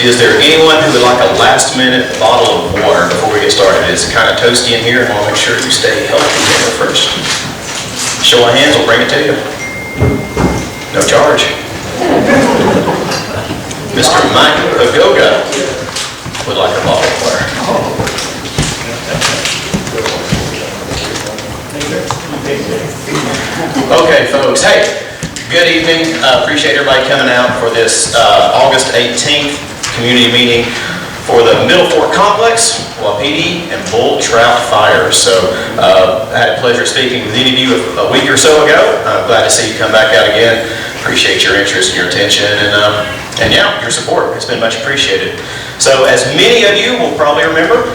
Is there anyone who would like a last-minute bottle of water before we get started? It's kind of toasty in here, and I want to make sure you stay healthy there first. Show of hands, we'll bring it to you. No charge. Mr. Mike Pagoga would like a bottle of water. Okay, folks. Hey, good evening. Appreciate everybody coming out for this August 18th community meeting for the Middle Fork Complex, Wapiti, and Bull Trout Fires. So I had a pleasure speaking with any of you a week or so ago. I'm glad to see you come back out again. Appreciate your interest and your attention and yeah, your support. It's been much appreciated. So as many of you will probably remember,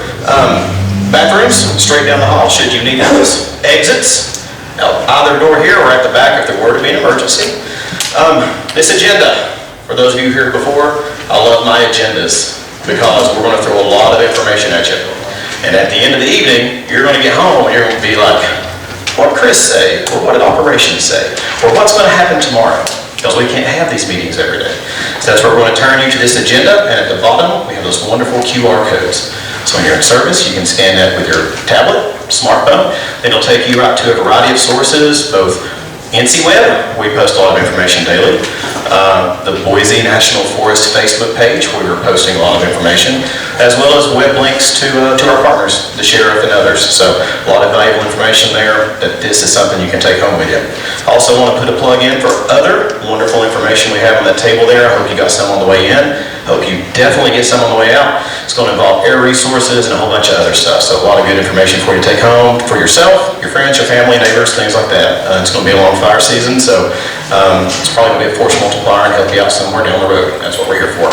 bathrooms straight down the hall should you need those. Exits out either door here or at the back if there were to be an emergency. This agenda, for those of you here before, I love my agendas because we're going to throw a lot of information at you. And at the end of the evening, you're going to get home and you're going to be like, what did Chris say? Or what did operations say? Or what's going to happen tomorrow? Because we can't have these meetings every day. So that's where we're going to turn you to this agenda, and at the bottom, we have those wonderful QR codes. So when you're in service, you can scan that with your tablet, smartphone. It'll take you right to a variety of sources, both NCWeb, we post a lot of information daily, the Boise National Forest Facebook page, where we're posting a lot of information, as well as web links to our partners, the sheriff and others. So a lot of valuable information there that this is something you can take home with you. I also want to put a plug in for other wonderful information we have on that table there. I hope you got some on the way in. I hope you definitely get some on the way out. It's going to involve air resources and a whole bunch of other stuff. So a lot of good information for you to take home for yourself, your friends, your family, neighbors, things like that. It's going to be a long fire season, so it's probably going to be a force multiplier and help you out somewhere down the road. That's what we're here for.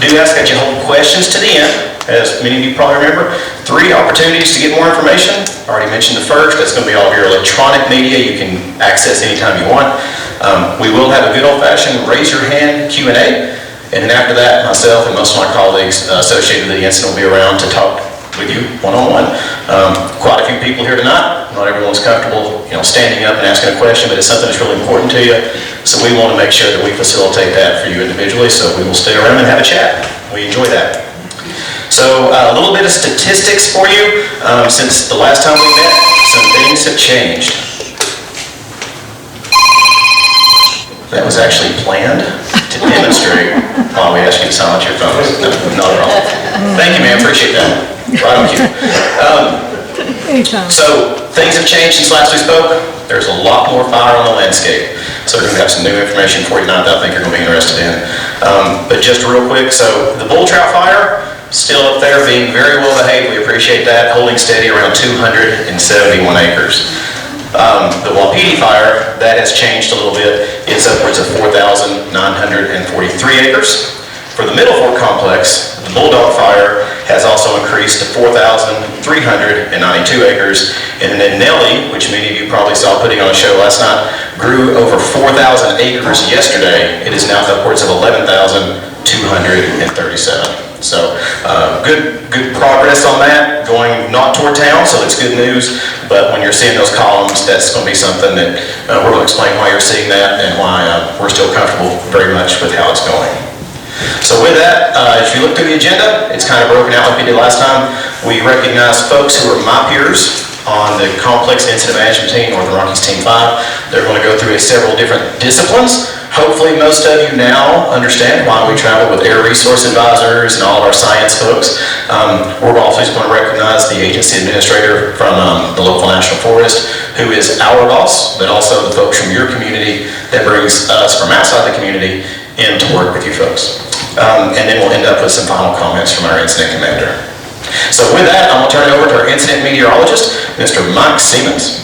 Do ask that you hold questions to the end. As many of you probably remember, 3 opportunities to get more information. I already mentioned the first. That's going to be all of your electronic media you can access anytime you want. We will have a good old-fashioned raise your hand Q&A. And then after that, myself and most of my colleagues associated with the incident will be around to talk with you one-on-one. Quite a few people here tonight. Not everyone's comfortable, standing up and asking a question, but it's something that's really important to you. So we want to make sure that we facilitate that for you individually. So we will stay around and have a chat. We enjoy that. So a little bit of statistics for you. Since the last time we met, some things have changed. That was actually planned to demonstrate while we ask you to silence your phones. No, not at all. Thank you, ma'am. Appreciate that. Right on cue. So things have changed since last we spoke. There's a lot more fire on the landscape. So we're going to have some new information for you tonight that I think you're going to be interested in. But just real quick, so the bull trout fire, still up there, being very well behaved. We appreciate that. Holding steady around 271 acres. The Wapiti fire, that has changed a little bit. It's upwards of 4,943 acres. For the Middle Fork Complex, the Bulldog fire has also increased to 4,392 acres. And then Nellie, which many of you probably saw putting on a show last night, grew over 4,000 acres yesterday. It is now upwards of 11,237. So good progress on that, going not toward town, so it's good news. But when you're seeing those columns, that's going to be something that we're going to explain why you're seeing that and why we're still comfortable very much with how it's going. So with that, if you look through the agenda, it's kind of broken out like we did last time. We recognize folks who are my peers on the Complex Incident Management Team, Northern Rockies Team 5. They're going to go through several different disciplines. Hopefully most of you now understand why we travel with air resource advisors and all of our science folks. We're also going to recognize the agency administrator from the local national forest, who is our boss, but also the folks from your community that brings us from outside the community in to work with you folks. And then we'll end up with some final comments from our incident commander. So with that, I'm going to turn it over to our incident meteorologist, Mr. Mike Siemens.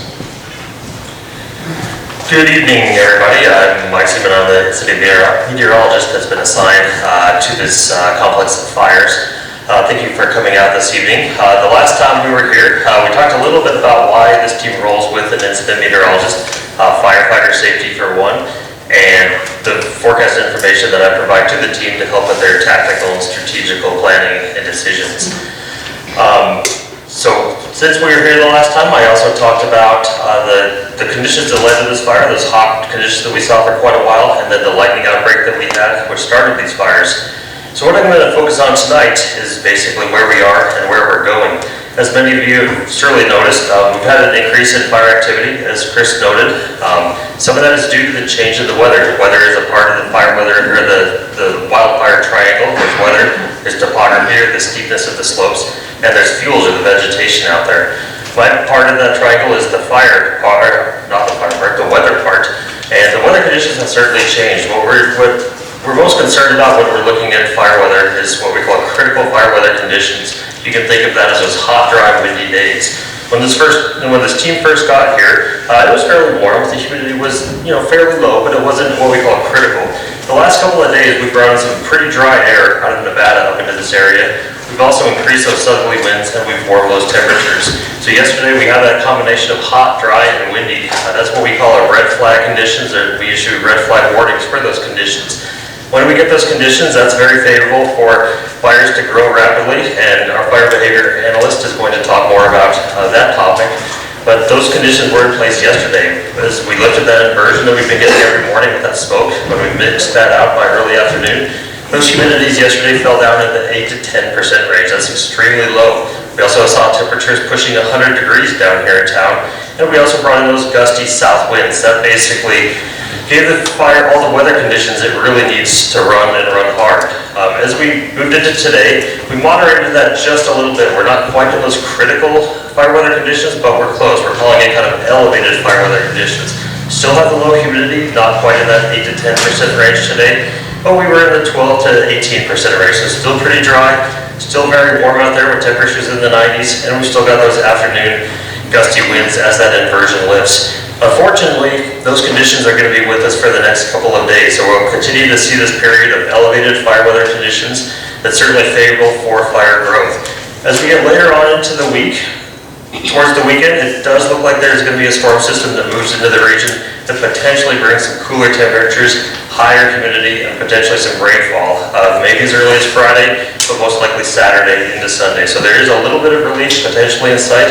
Good evening, everybody. I'm Mike Seaman. I'm the city meteorologist that's been assigned to this complex of fires. Thank you for coming out this evening. The last time we were here, we talked a little bit about why this team rolls with an incident meteorologist, firefighter safety for one, and the forecast information that I provide to the team to help with their tactical and strategical planning and decisions. So since we were here the last time, I also talked about the conditions that led to this fire, those hot conditions that we saw for quite a while, and then the lightning outbreak that we had, which started these fires. So what I'm going to focus on tonight is basically where we are and where we're going. As many of you have surely noticed, we've had an increase in fire activity, as Chris noted. Some of that is due to the change in the weather. Weather is a part of the fire weather, or the wildfire triangle. There's weather, there's topography, or the steepness of the slopes, and there's fuels or the vegetation out there. My part of that triangle is the fire part, not the fire part, the weather part. And the weather conditions have certainly changed. What we're most concerned about when we're looking at fire weather is what we call critical fire weather conditions. You can think of that as those hot, dry, windy days. When this team first got here, it was fairly warm. The humidity was, fairly low, but it wasn't what we call critical. The last couple of days, we've brought in some pretty dry air out of Nevada up into this area. We've also increased those southerly winds, and we've warmed those temperatures. So yesterday, we had that combination of hot, dry, and windy. That's what we call our red flag conditions, or we issue red flag warnings for those conditions. When we get those conditions, that's very favorable for fires to grow rapidly, and our fire behavior analyst is going to talk more about that topic. But those conditions were in place yesterday. As we lifted that inversion that we've been getting every morning with that smoke, when we mixed that out by early afternoon, those humidities yesterday fell down in the 8 to 10% range. That's extremely low. We also saw temperatures pushing 100 degrees down here in town, and we also brought in those gusty south winds. That basically gave the fire all the weather conditions it really needs to run and run hard. As we moved into today, we moderated that just a little bit. We're not quite in those critical fire weather conditions, but we're close. We're calling it kind of elevated fire weather conditions. Still have the low humidity, not quite in that 8 to 10% range today, but we were in the 12 to 18% range, so still pretty dry, still very warm out there with temperatures in the 90s, and we still got those afternoon gusty winds as that inversion lifts. Unfortunately, those conditions are going to be with us for the next couple of days, so we'll continue to see this period of elevated fire weather conditions that's certainly favorable for fire growth. As we get later on into the week, towards the weekend, it does look like there's going to be a storm system that moves into the region that potentially brings some cooler temperatures, higher humidity, and potentially some rainfall. Maybe as early as Friday, but most likely Saturday into Sunday. So there is a little bit of relief potentially in sight.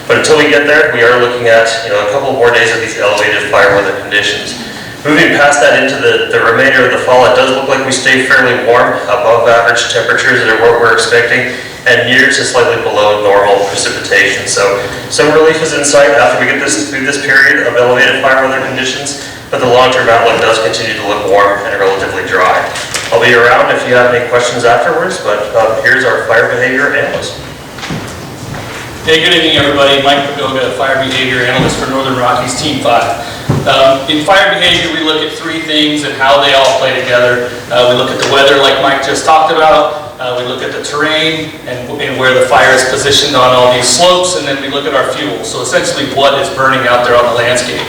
But until we get there, we are looking at a couple more days of these elevated fire weather conditions. Moving past that into the remainder of the fall, it does look like we stay fairly warm, above average temperatures that are what we're expecting, and near to slightly below normal precipitation. So some relief is in sight after we get through this period of elevated fire weather conditions, but the long-term outlook does continue to look warm and relatively dry. I'll be around if you have any questions afterwards, but here's our fire behavior analyst. Hey, good evening, everybody. Mike Pagoga, Fire Behavior Analyst for Northern Rockies Team 5. In fire behavior, we look at three things and how they all play together. We look at the weather, like Mike just talked about. We look at the terrain and where the fire is positioned on all these slopes, and then we look at our fuel. So essentially, what is burning out there on the landscape.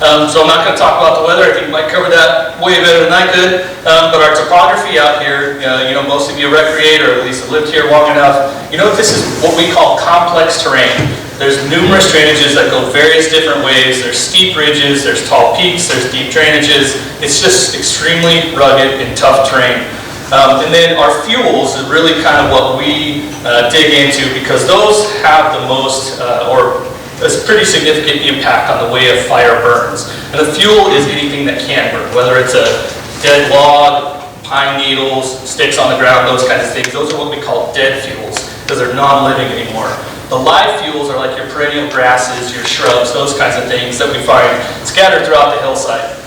So I'm not going to talk about the weather. I think Mike covered that way better than I could. But our topography out here, most of you recreate or at least have lived here long enough. This is what we call complex terrain. There's numerous drainages that go various different ways. There's steep ridges, there's tall peaks, there's deep drainages. It's just extremely rugged and tough terrain. And then our fuels is really kind of what we dig into, because those have the most, a pretty significant impact on the way a fire burns. And the fuel is anything that can burn, whether it's a dead log, pine needles, sticks on the ground, those kinds of things. Those are what we call dead fuels, because they're non-living anymore. The live fuels are like your perennial grasses, your shrubs, those kinds of things that we find scattered throughout the hillside.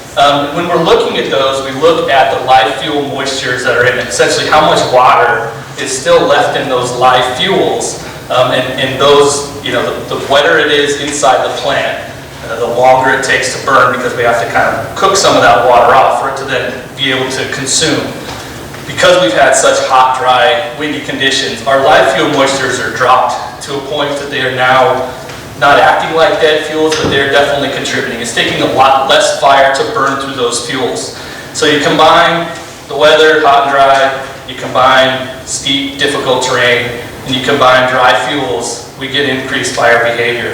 When we're looking at those, we look at the live fuel moistures that are in it, essentially how much water is still left in those live fuels. And those, the wetter it is inside the plant, the longer it takes to burn, because we have to kind of cook some of that water off for it to then be able to consume. Because we've had such hot, dry, windy conditions, our live fuel moistures are dropped to a point that they are now not acting like dead fuels, but they're definitely contributing. It's taking a lot less fire to burn through those fuels. So you combine the weather, hot and dry, you combine steep, difficult terrain, and you combine dry fuels, we get increased fire behavior.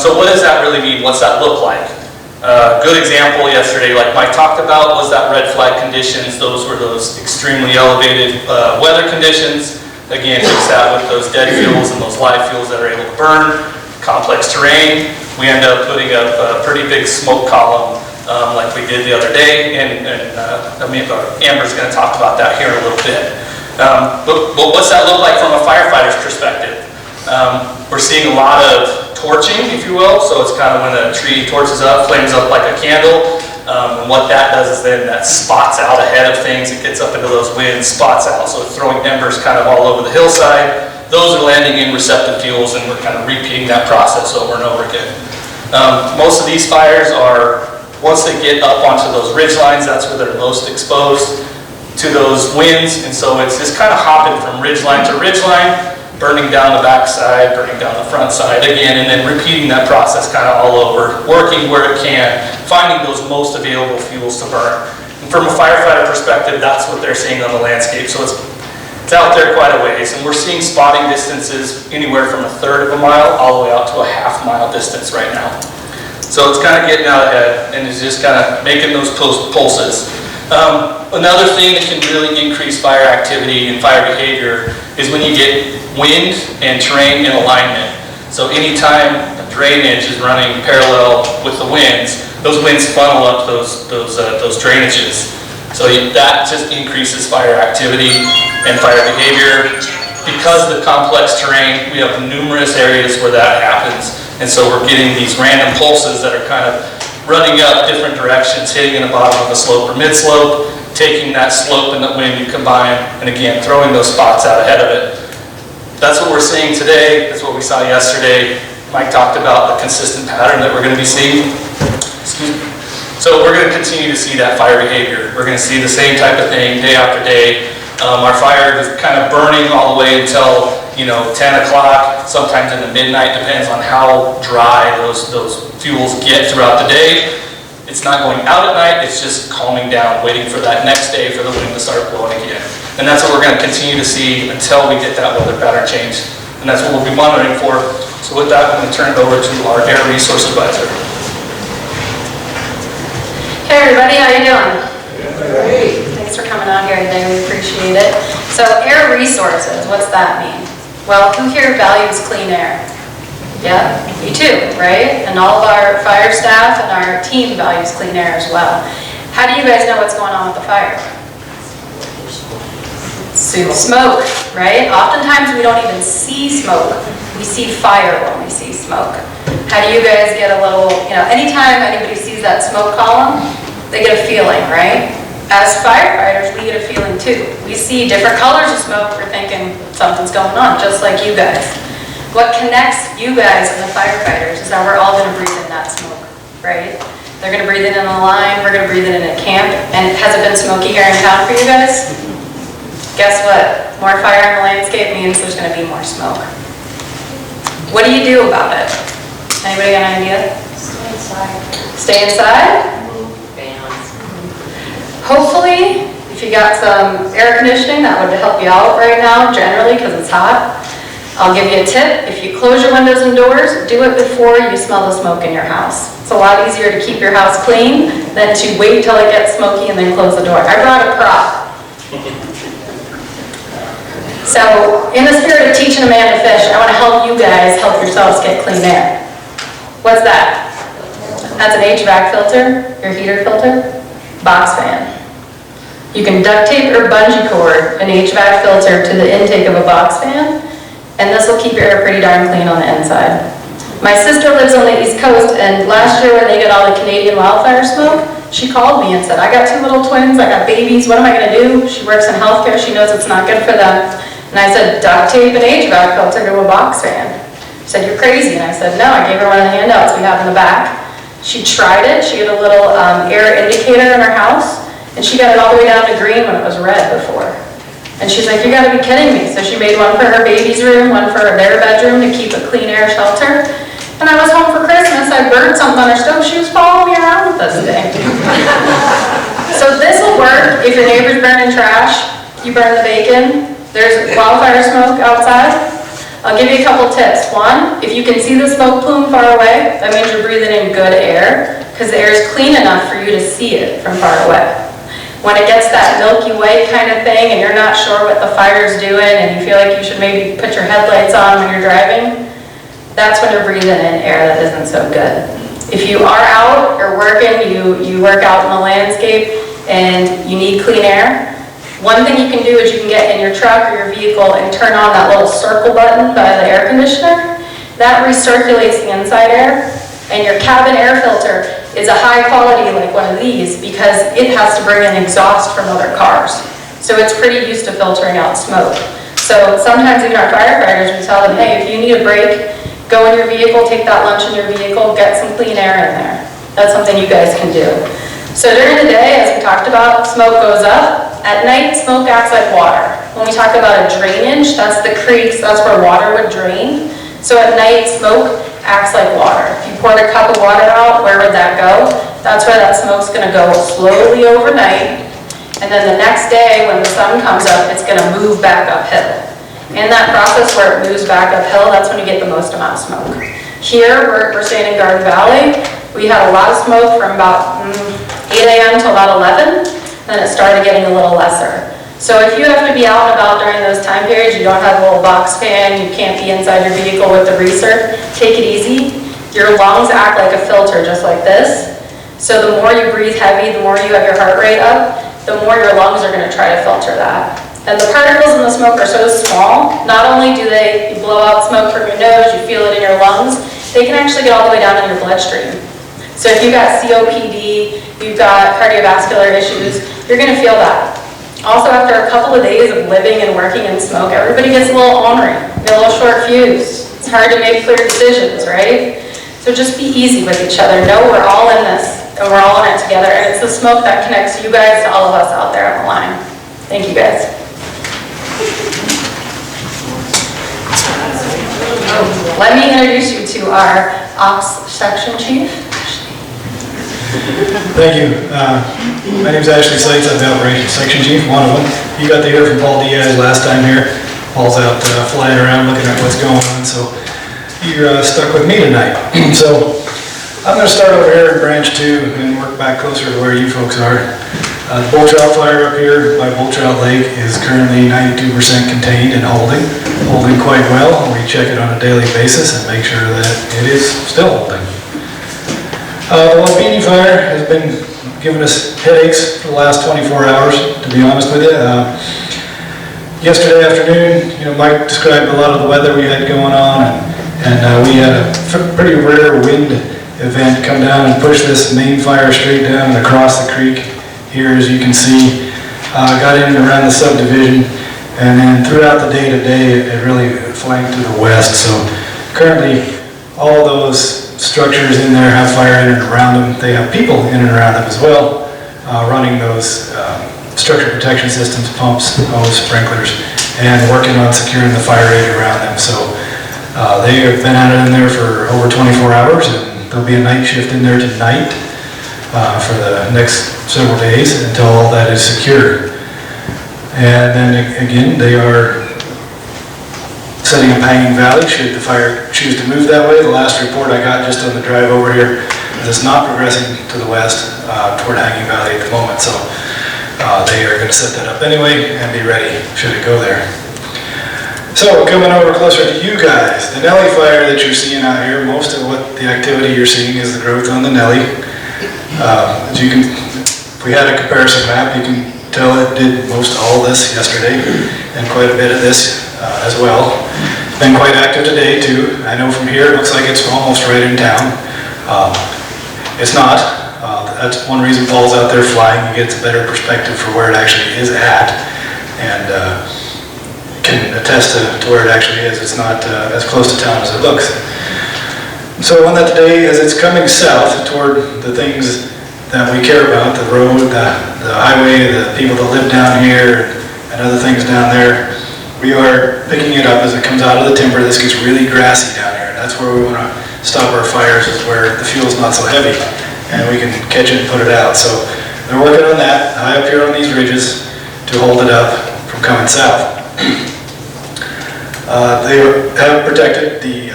So what does that really mean? What's that look like? Good example yesterday, like Mike talked about, was that red flag conditions. Those were those extremely elevated weather conditions. Again, mix that with those dead fuels and those live fuels that are able to burn. Complex terrain, we end up putting up a pretty big smoke column like we did the other day, and Amber's going to talk about that here in a little But what's that look like from a firefighter's perspective? We're seeing a lot of torching, if you will, so it's kind of when a tree torches up, flames up like a candle, and what that does is then that spots out ahead of things, it gets up into those winds, spots out, so it's throwing embers kind of all over the hillside. Those are landing in receptive fuels, and we're kind of repeating that process over and over again. Most of these fires are, once they get up onto those ridge lines, that's where they're most exposed to those winds, and so it's just kind of hopping from ridge line to ridge line, burning down the back side, burning down the front side again, and then repeating that process kind of all over, working where it can, finding those most available fuels to burn. And from a firefighter perspective, that's what they're seeing on the landscape, so it's out there quite a ways, and we're seeing spotting distances anywhere from 1/3 of a mile all the way out to a 1/2 mile distance right now. So it's kind of getting out ahead, and it's just kind of making those pulses. Another thing that can really increase fire activity and fire behavior is when you get wind and terrain in alignment. So anytime a drainage is running parallel with the winds, those winds funnel up those drainages. So that just increases fire activity and fire behavior. Because of the complex terrain, we have numerous areas where that happens. And so we're getting these random pulses that are kind of running up different directions, hitting in the bottom of the slope or mid-slope, taking that slope and the wind you combine, and again, throwing those spots out ahead of it. That's what we're seeing today. That's what we saw yesterday. Mike talked about the consistent pattern that we're going to be seeing. Excuse me. So we're going to continue to see that fire behavior. We're going to see the same type of thing day after day. Our fire is kind of burning all the way until 10 o'clock, sometimes in the midnight, depends on how dry those fuels get throughout the day. It's not going out at night, it's just calming down, waiting for that next day for the wind to start blowing again. And that's what we're going to continue to see until we get that weather pattern change. And that's what we'll be monitoring for. So with that, I'm going to turn it over to our Air Resource Advisor. Hey everybody, how you doing? Great. Thanks for coming out here today, we appreciate it. So air resources, what's that mean? Well, who here values clean air? Yeah, me too, right? And all of our fire staff and our team values clean air as well. How do you guys know what's going on with the fire? Smoke, right? Oftentimes we don't even see smoke. We see fire when we see smoke. How do you guys get a little, anytime anybody sees that smoke column, they get a feeling, right? As firefighters, we get a feeling too. We see different colors of smoke, we're thinking something's going on, just like you guys. What connects you guys and the firefighters is that we're all going to breathe in that smoke, right? They're going to breathe it in a line, we're going to breathe it in at camp. And has it been smoky here in town for you guys? Guess what? More fire in the landscape means there's going to be more smoke. What do you do about it? Anybody got an idea? Stay inside. Stay inside? Fans. Hopefully, if you got some air conditioning, that would help you out right now, generally, because it's hot. I'll give you a tip. If you close your windows and doors, do it before you smell the smoke in your house. It's a lot easier to keep your house clean than to wait till it gets smoky and then close the door. I brought a prop. So, in the spirit of teaching a man to fish, I want to help you guys help yourselves get clean air. What's that? That's an HVAC filter, your heater filter, box fan. You can duct tape or bungee cord an HVAC filter to the intake of a box fan, and this will keep your air pretty darn clean on the inside. My sister lives on the East Coast, and last year when they got all the Canadian wildfire smoke, she called me and said, I got 2 little twins, I got babies, what am I going to do? She works in healthcare, she knows it's not good for them. And I said, duct tape an HVAC filter to a box fan. She said, you're crazy. And I said, no, I gave her one of the handouts we have in the back. She tried it, she had a little air indicator in her house, and she got it all the way down to green when it was red before. And she's like, you gotta be kidding me. So she made one for her baby's room, one for their bedroom to keep a clean air shelter. And I was home for Christmas, I burned something on her stove, she was following me around with this thing. So this will work if your neighbor's burning trash, you burn the bacon, there's wildfire smoke outside. I'll give you a couple tips. One, if you can see the smoke plume far away, that means you're breathing in good air, because the air is clean enough for you to see it from far away. When it gets that milky white kind of thing and you're not sure what the fire's doing and you feel like you should maybe put your headlights on when you're driving, that's when you're breathing in air that isn't so good. If you are out or working, you work out in the landscape and you need clean air, One thing you can do is you can get in your truck or your vehicle and turn on that little circle button by the air conditioner. That recirculates the inside air, and your cabin air filter is a high quality like one of these because it has to bring in exhaust from other cars. So it's pretty used to filtering out smoke. So sometimes even our firefighters, we tell them, hey, if you need a break, go in your vehicle, take that lunch in your vehicle, get some clean air in there. That's something you guys can do. So during the day, as we talked about, smoke goes up. At night, smoke acts like water. When we talk about a drainage, that's the creeks, that's where water would drain. So at night, smoke acts like water. If you poured a cup of water out, where would that go? That's where that smoke's gonna go slowly overnight. And then the next day, when the sun comes up, it's gonna move back uphill. In that process where it moves back uphill, that's when you get the most amount of smoke. Here, we're staying in Garden Valley. We had a lot of smoke from about 8 a.m. to about 11, then it started getting a little lesser. So if you have to be out and about during those time periods, you don't have a little box fan, you can't be inside your vehicle with the recirc, take it easy. Your lungs act like a filter, just like this. So the more you breathe heavy, the more you have your heart rate up, the more your lungs are gonna try to filter that. And the particles in the smoke are so small, not only do they blow out smoke from your nose, you feel it in your lungs, they can actually get all the way down in your bloodstream. So if you've got COPD, you've got cardiovascular issues, you're gonna feel that. Also, after a couple of days of living and working in smoke, everybody gets a little ornery, get a little short fuse. It's hard to make clear decisions, right? So just be easy with each other. Know we're all in this, and we're all in it together, and it's the smoke that connects you guys to all of us out there on the line. Thank you, guys. Let me introduce you to our Ops Section Chief. Thank you. My name is Ashley Seitz. I'm the Operations Section Chief, one of them. You got to hear from Paul Diaz last time here. Paul's out flying around looking at what's going on, so you're stuck with me tonight. So I'm going to start over here in Branch 2 and work back closer to where you folks are. The Bull Trout fire up here by Bull Trout Lake is currently 92% contained and holding quite well. We check it on a daily basis and make sure that it is still holding. The Wapiti fire has been giving us headaches for the last 24 hours, to be honest with you. Yesterday afternoon, Mike described a lot of the weather we had going on, and we had a pretty rare wind event come down and push this main fire straight down and across the creek here, as you can see. Got in and around the subdivision, and then throughout the day today, it really flanked to the west. So currently, all those structures in there have fire in and around them. They have people in and around them as well, running those structure protection systems, pumps, hose, sprinklers, and working on securing the fire area around them. So they have been at it in there for over 24 hours, and there'll be a night shift in there tonight for the next several days until all that is secured. And then again, they are setting up Hanging Valley should the fire choose to move that way. The last report I got just on the drive over here is it's not progressing to the west toward Hanging Valley at the moment. So they are going to set that up anyway and be ready should it go there. So coming over closer to you guys, the Nelly fire that you're seeing out here, most of what the activity you're seeing is the growth on the Nelly. As you can, if we had a comparison map, you can tell it did most all this yesterday and quite a bit of this as well. It's been quite active today too. I know from here it looks like it's almost right in town. It's not. That's one reason Paul's out there flying. He gets a better perspective for where it actually is at, and can attest to where it actually is. It's not as close to town as it looks. So on that day, as it's coming south toward the things that we care about, the road, the highway, the people that live down here, and other things down there, we are picking it up as it comes out of the timber. This gets really grassy down here, and that's where we want to stop our fires, is where the fuel's not so heavy, and we can catch it and put it out. So they're working on that high up here on these ridges to hold it up from coming south. They have protected the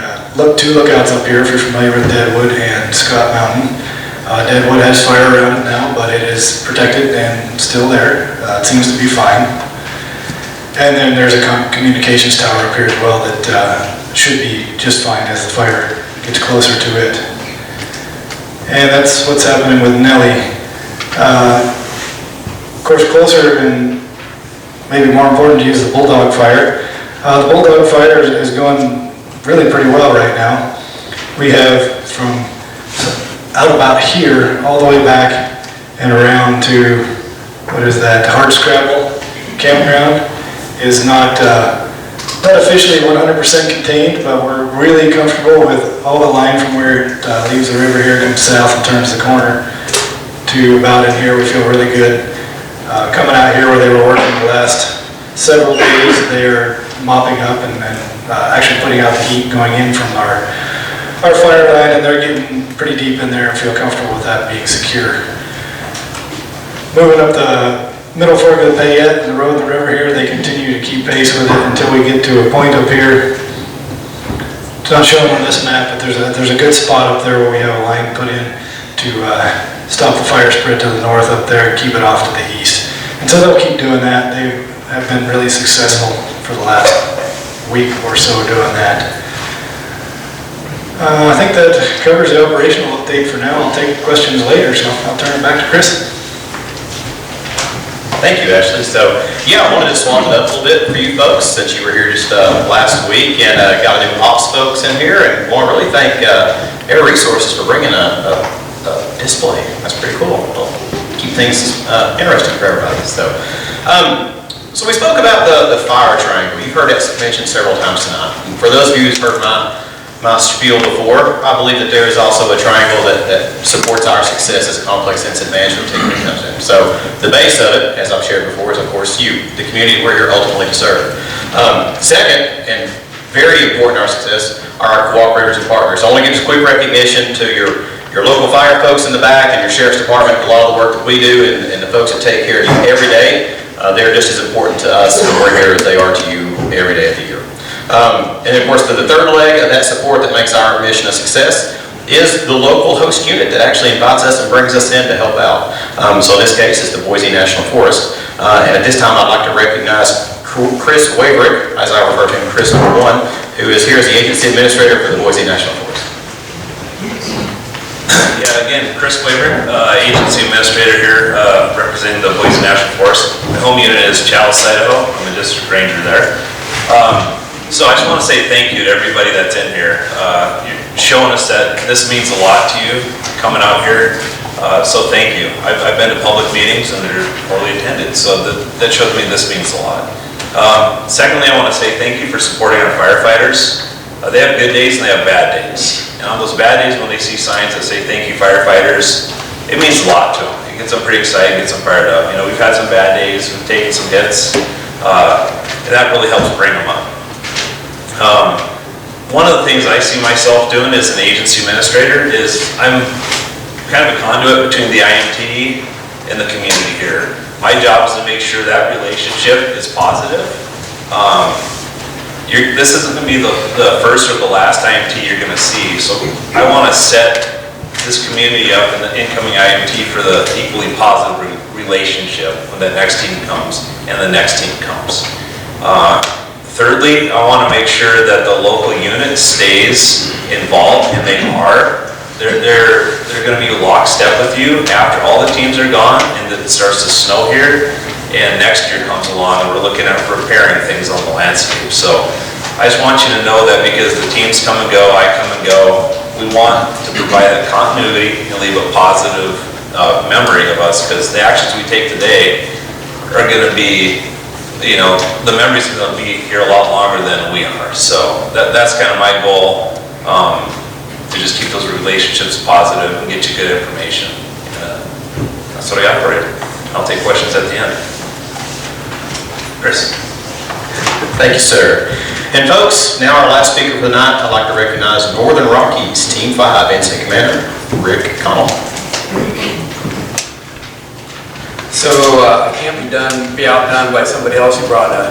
two lookouts up here, if you're familiar with Deadwood and Scott Mountain. Deadwood has fire around it now, but it is protected and still there. It seems to be fine. And then there's a communications tower up here as well that should be just fine as the fire gets closer to it. And that's what's happening with Nelly. Of course, closer in maybe more important to use the Bulldog fire. The Bulldog fire is going really pretty well right now. We have from out about here, all the way back and around to, what is that, Hardscrabble campground is not officially 100% contained, but we're really comfortable with all the line from where it leaves the river here, comes south and turns the corner to about in here. We feel really good. Coming out here where they were working the last several days, they're mopping up and actually putting out the heat going in from our fire line, and they're getting pretty deep in there and feel comfortable with that being secure. Moving up the middle fork of the Payette and the road and the river here, they continue to keep pace with it until we get to a point up here. It's not shown on this map, but there's a good spot up there where we have a line put in to stop the fire spread to the north up there and keep it off to the east. And so they'll keep doing that. They have been really successful for the last week or so doing that. I think that covers the operational update for now. I'll take questions later, so I'll turn it back to Chris. Thank you, Ashley. So, yeah, I wanted to swap it up a little bit for you folks since you were here just last week and got a new ops folks in here, and want to really thank Air Resources for bringing a display. That's pretty cool. It'll keep things interesting for everybody. So we spoke about the fire triangle. You've heard it mentioned several times tonight. And for those of you who've heard my spiel before, I believe that there is also a triangle that supports our success as a complex incident management team when it comes in. So the base of it, as I've shared before, is of course you, the community where you're ultimately to serve. Second, and very important to our success, are our cooperators and partners. I want to give just quick recognition to your local fire folks in the back and your sheriff's department. A lot of the work that we do and the folks that take care of you every day, they're just as important to us when we're here as they are to you every day of the year. And of course, the third leg of that support that makes our mission a success is the local host unit that actually invites us and brings us in to help out. So in this case, it's the Boise National Forest. And at this time, I'd like to recognize Chris Waverick, as I refer to him, Chris number 1, who is here as the agency administrator for the Boise National Forest. Yeah, again, Chris Waverick, agency administrator here, representing the Boise National Forest. My home unit is Chalice, Idaho. I'm a district ranger there. So I just want to say thank you to everybody that's in here. You're showing us that this means a lot to you, coming out here. So thank you. I've been to public meetings and they're poorly attended, so that shows me this means a lot. Secondly, I want to say thank you for supporting our firefighters. They have good days and they have bad days. And on those bad days when they see signs that say thank you firefighters, it means a lot to them. It gets them pretty excited, gets them fired up. You know, we've had some bad days, we've taken some hits, and that really helps bring them up. One of the things I see myself doing as an agency administrator is I'm kind of a conduit between the IMT and the community here. My job is to make sure that relationship is positive. This isn't going to be the first or the last IMT you're going to see, so I want to set this community up and the incoming IMT for the equally positive relationship when the next team comes and the next team comes. Thirdly, I want to make sure that the local unit stays involved, and they are. They're going to be lockstep with you after all the teams are gone and it starts to snow here, and next year comes along and we're looking at repairing things on the landscape. So I just want you to know that because the teams come and go, I come and go, we want to provide that continuity and leave a positive memory of us, because the actions we take today are going to be, you know, the memories are going to be here a lot longer than we are. So that's kind of my goal, to just keep those relationships positive and get you good information. That's what I got for you. I'll take questions at the end. Chris. Thank you, sir. And folks, now our last speaker for the night, I'd like to recognize Northern Rockies Team 5 Incident Commander, Rick Connell. So I can't be outdone by somebody else who brought a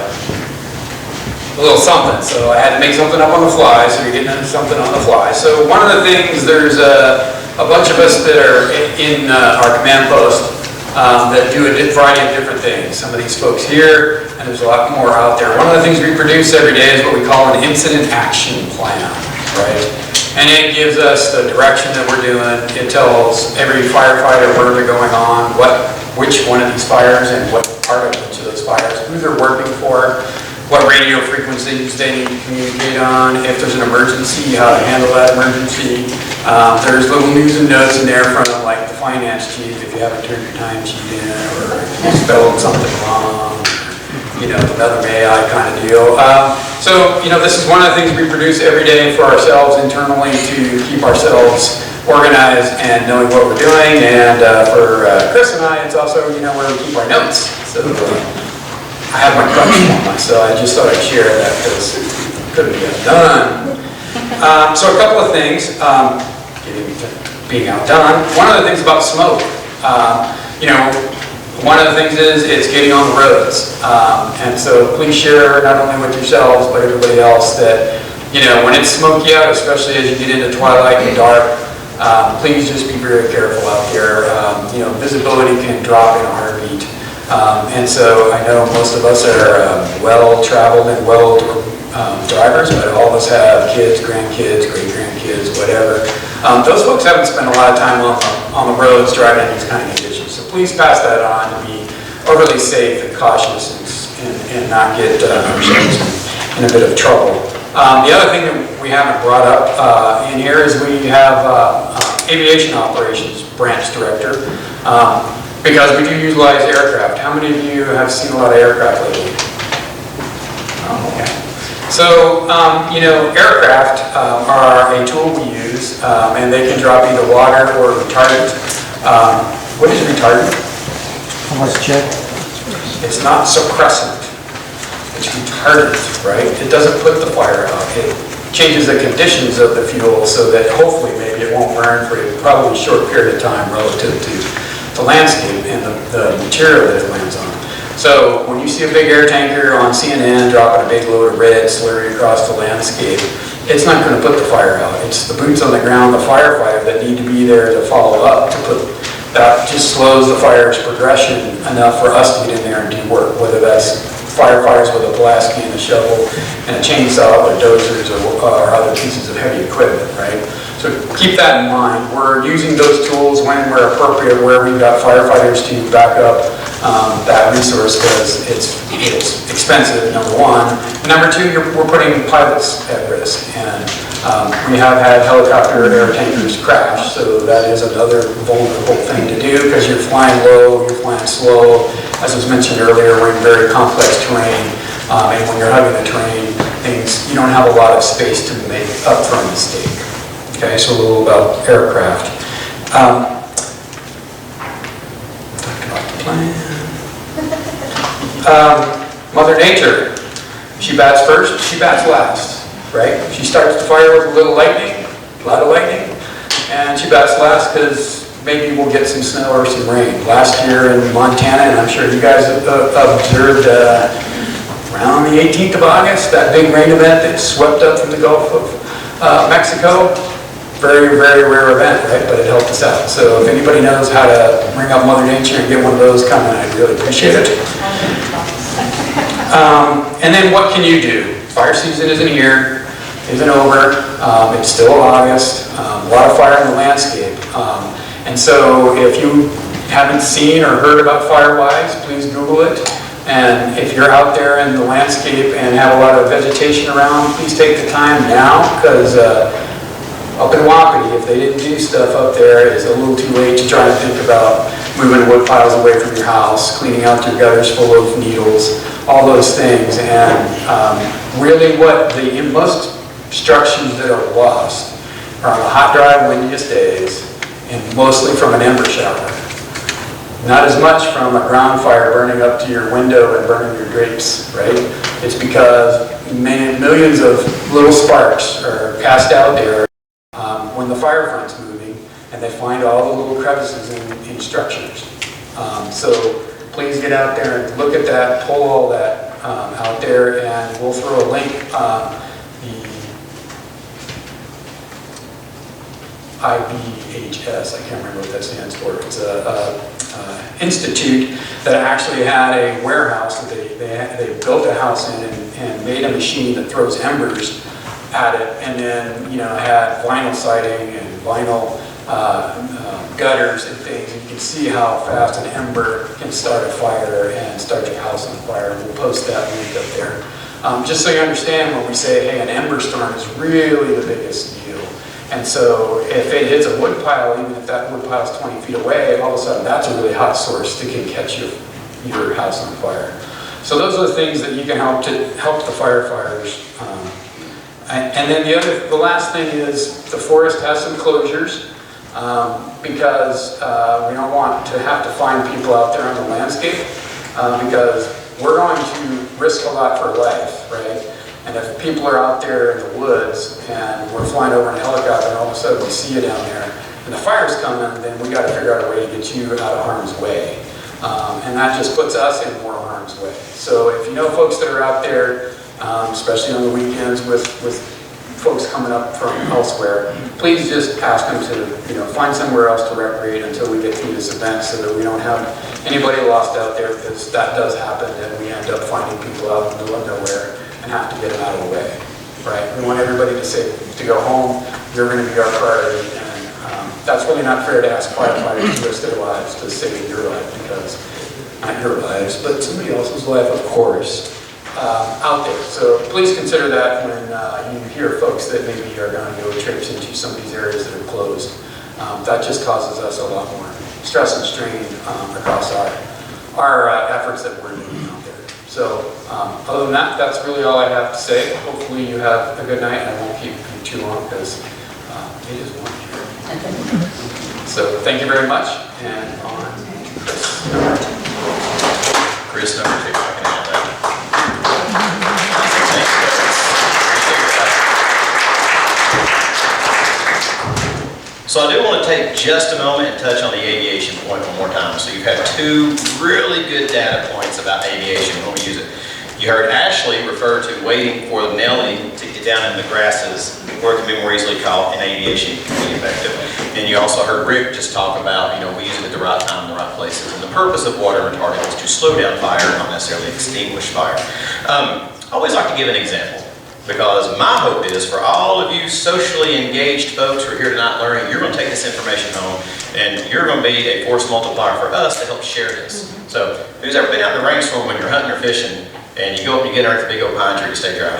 little something. So I had to make something up on the fly, so you're getting something on the fly. So one of the things, there's a bunch of us that are in our command post that do a variety of different things. Some of these folks here, and there's a lot more out there. One of the things we produce every day is what we call an incident action plan, right? And it gives us the direction that we're doing. It tells every firefighter where they're going on, which one of these fires and what part of each of those fires, who they're working for, what radio frequencies they need to communicate on, if there's an emergency, how to handle that emergency. There's little news and notes in there from like the finance chief, if you haven't turned your time sheet in, or you spelled something wrong, another AI kind of deal. So, this is one of the things we produce every day for ourselves internally to keep ourselves organized and knowing what we're doing. And for Chris and I, it's also, where we keep our notes. So I have my crutch on, so I just thought I'd share that because it couldn't get done. So a couple of things, being outdone. One of the things about smoke, one of the things is it's getting on the roads. And so please share not only with yourselves, but everybody else that, when it's smoky out, especially as you get into twilight and dark, please just be very careful out there. Visibility can drop in a heartbeat. And so I know most of us are well-traveled and well drivers, but all of us have kids, grandkids, great-grandkids, whatever. Those folks haven't spent a lot of time on the roads driving in these kind of conditions. So please pass that on to be overly safe and cautious and not get ourselves in a bit of trouble. The other thing that we haven't brought up in here is we have aviation operations branch director, because we do utilize aircraft. How many of you have seen a lot of aircraft lately? Oh, okay. So, aircraft are a tool we use, and they can drop either water or retardant. What is retardant? Let's check. It's not suppressant. It's retardant, right? It doesn't put the fire out. It changes the conditions of the fuel so that hopefully maybe it won't burn for a probably short period of time relative to the landscape and the material that it lands on. So when you see a big air tanker on CNN dropping a big load of red slurry across the landscape, it's not going to put the fire out. It's the boots on the ground, the firefighter that need to be there to follow up to put that. Just slows the fire's progression enough for us to get in there and do work, whether that's firefighters with a blast can, a shovel, and a chainsaw, or dozers, or other pieces of heavy equipment, right? So keep that in mind. We're using those tools when we're appropriate, where we've got firefighters to back up that resource, because it's expensive, number one. And number two, we're putting pilots at risk. And we have had helicopter air tankers crash, so that is another vulnerable thing to do, because you're flying low, you're flying slow. As was mentioned earlier, we're in very complex terrain, and when you're hugging the terrain, you don't have a lot of space to make up for a mistake. Okay, so a little about aircraft. Talked about the plan. Mother Nature, she bats first, she bats last, right? She starts the fire with a little lightning, a lot of lightning, and she bats last because maybe we'll get some snow or some rain. Last year in Montana, and I'm sure you guys have observed around the 18th of August, that big rain event that swept up from the Gulf of Mexico. Very, very rare event, right? But it helped us out. So if anybody knows how to bring up Mother Nature and get one of those coming, I'd really appreciate it. And then what can you do? Fire season isn't here, isn't over. It's still August. A lot of fire in the landscape. And so if you haven't seen or heard about Firewise, please Google it. And if you're out there in the landscape and have a lot of vegetation around, please take the time now, because up in Wapiti, if they didn't do stuff up there, it's a little too late to try to think about moving wood piles away from your house, cleaning out your gutters full of needles, all those things. And really what most structures that are lost are on the hot, dry, windiest days, and mostly from an ember shower. Not as much from a ground fire burning up to your window and burning your drapes, right? It's because millions of little sparks are cast out there when the fire front's moving, and they find all the little crevices in structures. So please get out there and look at that, pull all that out there, and we'll throw a link. The IBHS, I can't remember what that stands for. It's a institute that actually had a warehouse that they built a house in and made a machine that throws embers at it, and then had vinyl siding and vinyl gutters and things. You can see how fast an ember can start a fire and start your house on fire. We'll post that link up there. Just so you understand, when we say, hey, an ember storm is really the biggest deal. And so if it hits a wood pile, even if that wood pile is 20 feet away, all of a sudden that's a really hot source that can catch your house on fire. So those are the things that you can help the firefighters. And then the last thing is the forest has some closures because we don't want to have to find people out there on the landscape because we're going to risk a lot for life, right? And if people are out there in the woods and we're flying over in a helicopter and all of a sudden we see you down there and the fire's coming, then we got to figure out a way to get you out of harm's way. And that just puts us in more harm's way. So if you know folks that are out there, especially on the weekends with folks coming up from elsewhere, please just ask them to find somewhere else to recreate until we get through this event so that we don't have anybody lost out there, because that does happen and we end up finding people out in the middle of nowhere and have to get them out of the way, right? We want everybody to go home. You're going to be our priority, and that's really not fair to ask firefighters to risk their lives to save your life, because not your lives, but somebody else's life, of course, out there. So please consider that when you hear folks that maybe are going to go trips into some of these areas that are closed. That just causes us a lot more stress and strain across our efforts that we're doing out there. So other than that, that's really all I have to say. Hopefully you have a good night, and I won't keep you too long because it is 1 here. So thank you very much, and on Chris number 2. Chris, number 2, I can have that. So I do want to take just a moment and touch on the aviation point one more time. So you've had 2 really good data points about aviation when we use it. You heard Ashley refer to waiting for the Nelly to get down in the grasses where it can be more easily caught, and aviation can be effective. And you also heard Rick just talk about, we use it at the right time in the right places. And the purpose of water retardant is to slow down fire, not necessarily extinguish fire. I always like to give an example, because my hope is for all of you socially engaged folks who are here tonight learning, you're going to take this information home and you're going to be a force multiplier for us to help share this. So who's ever been out in the rainstorm when you're hunting or fishing and you go up and you get underneath a big old pine tree to stay dry?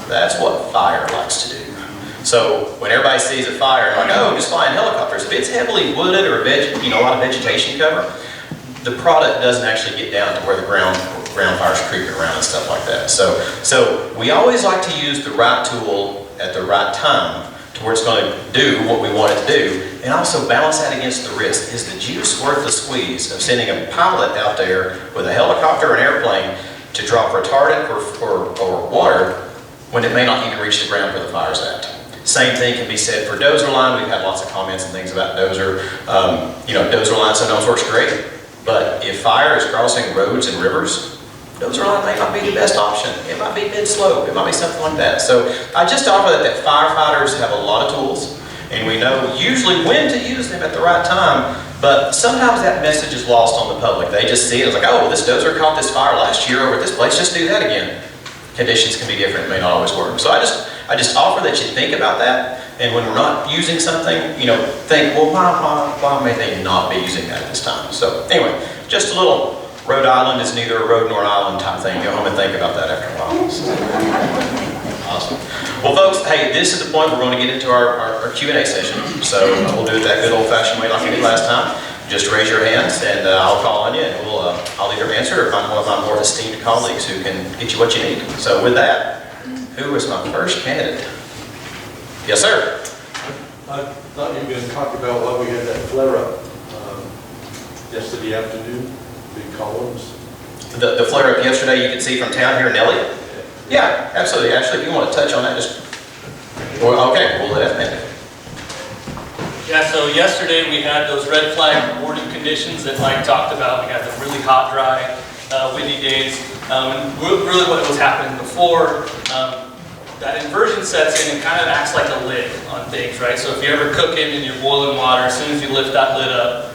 That's what fire likes to do. So when everybody sees a fire, like, oh, just flying helicopters, if it's heavily wooded or a lot of vegetation cover, the product doesn't actually get down to where the ground fire's creeping around and stuff like that. So we always like to use the right tool at the right time to where it's going to do what we want it to do, and also balance that against the risk. Is the juice worth the squeeze of sending a pilot out there with a helicopter or an airplane to drop retardant or water when it may not even reach the ground where the fire's at? Same thing can be said for dozer line. We've had lots of comments and things about dozer. Dozer line sometimes works great, but if fire is crossing roads and rivers, dozer line may not be the best option. It might be mid-slope. It might be something like that. So I just offer that firefighters have a lot of tools, and we know usually when to use them at the right time, but sometimes that message is lost on the public. They just see it as like, oh, this dozer caught this fire last year over at this place, just do that again. Conditions can be different, it may not always work. So I just offer that you think about that, and when we're not using something, think, well, why may they not be using that at this time? So anyway, just a little Rhode Island is neither a road nor an island type thing. Go home and think about that after a while. So, awesome. Well, folks, hey, this is the point we're going to get into our Q&A session. So we'll do it that good old-fashioned way like we did last time. Just raise your hands, and I'll call on you, and I'll either answer or find one of my more esteemed colleagues who can get you what you need. So with that, who is my first candidate? Yes, sir. I thought you were going to talk about why we had that flare-up yesterday afternoon, big columns. The flare-up yesterday you could see from town here in Nelly? Yeah, absolutely. Actually, if you want to touch on that, okay, we'll let that. Yeah, so yesterday we had those red flag warning conditions that Mike talked about. We had the really hot, dry, windy days. Really what was happening before, that inversion sets in and kind of acts like a lid on things, right? So if you're ever cooking and you're boiling water, as soon as you lift that lid up,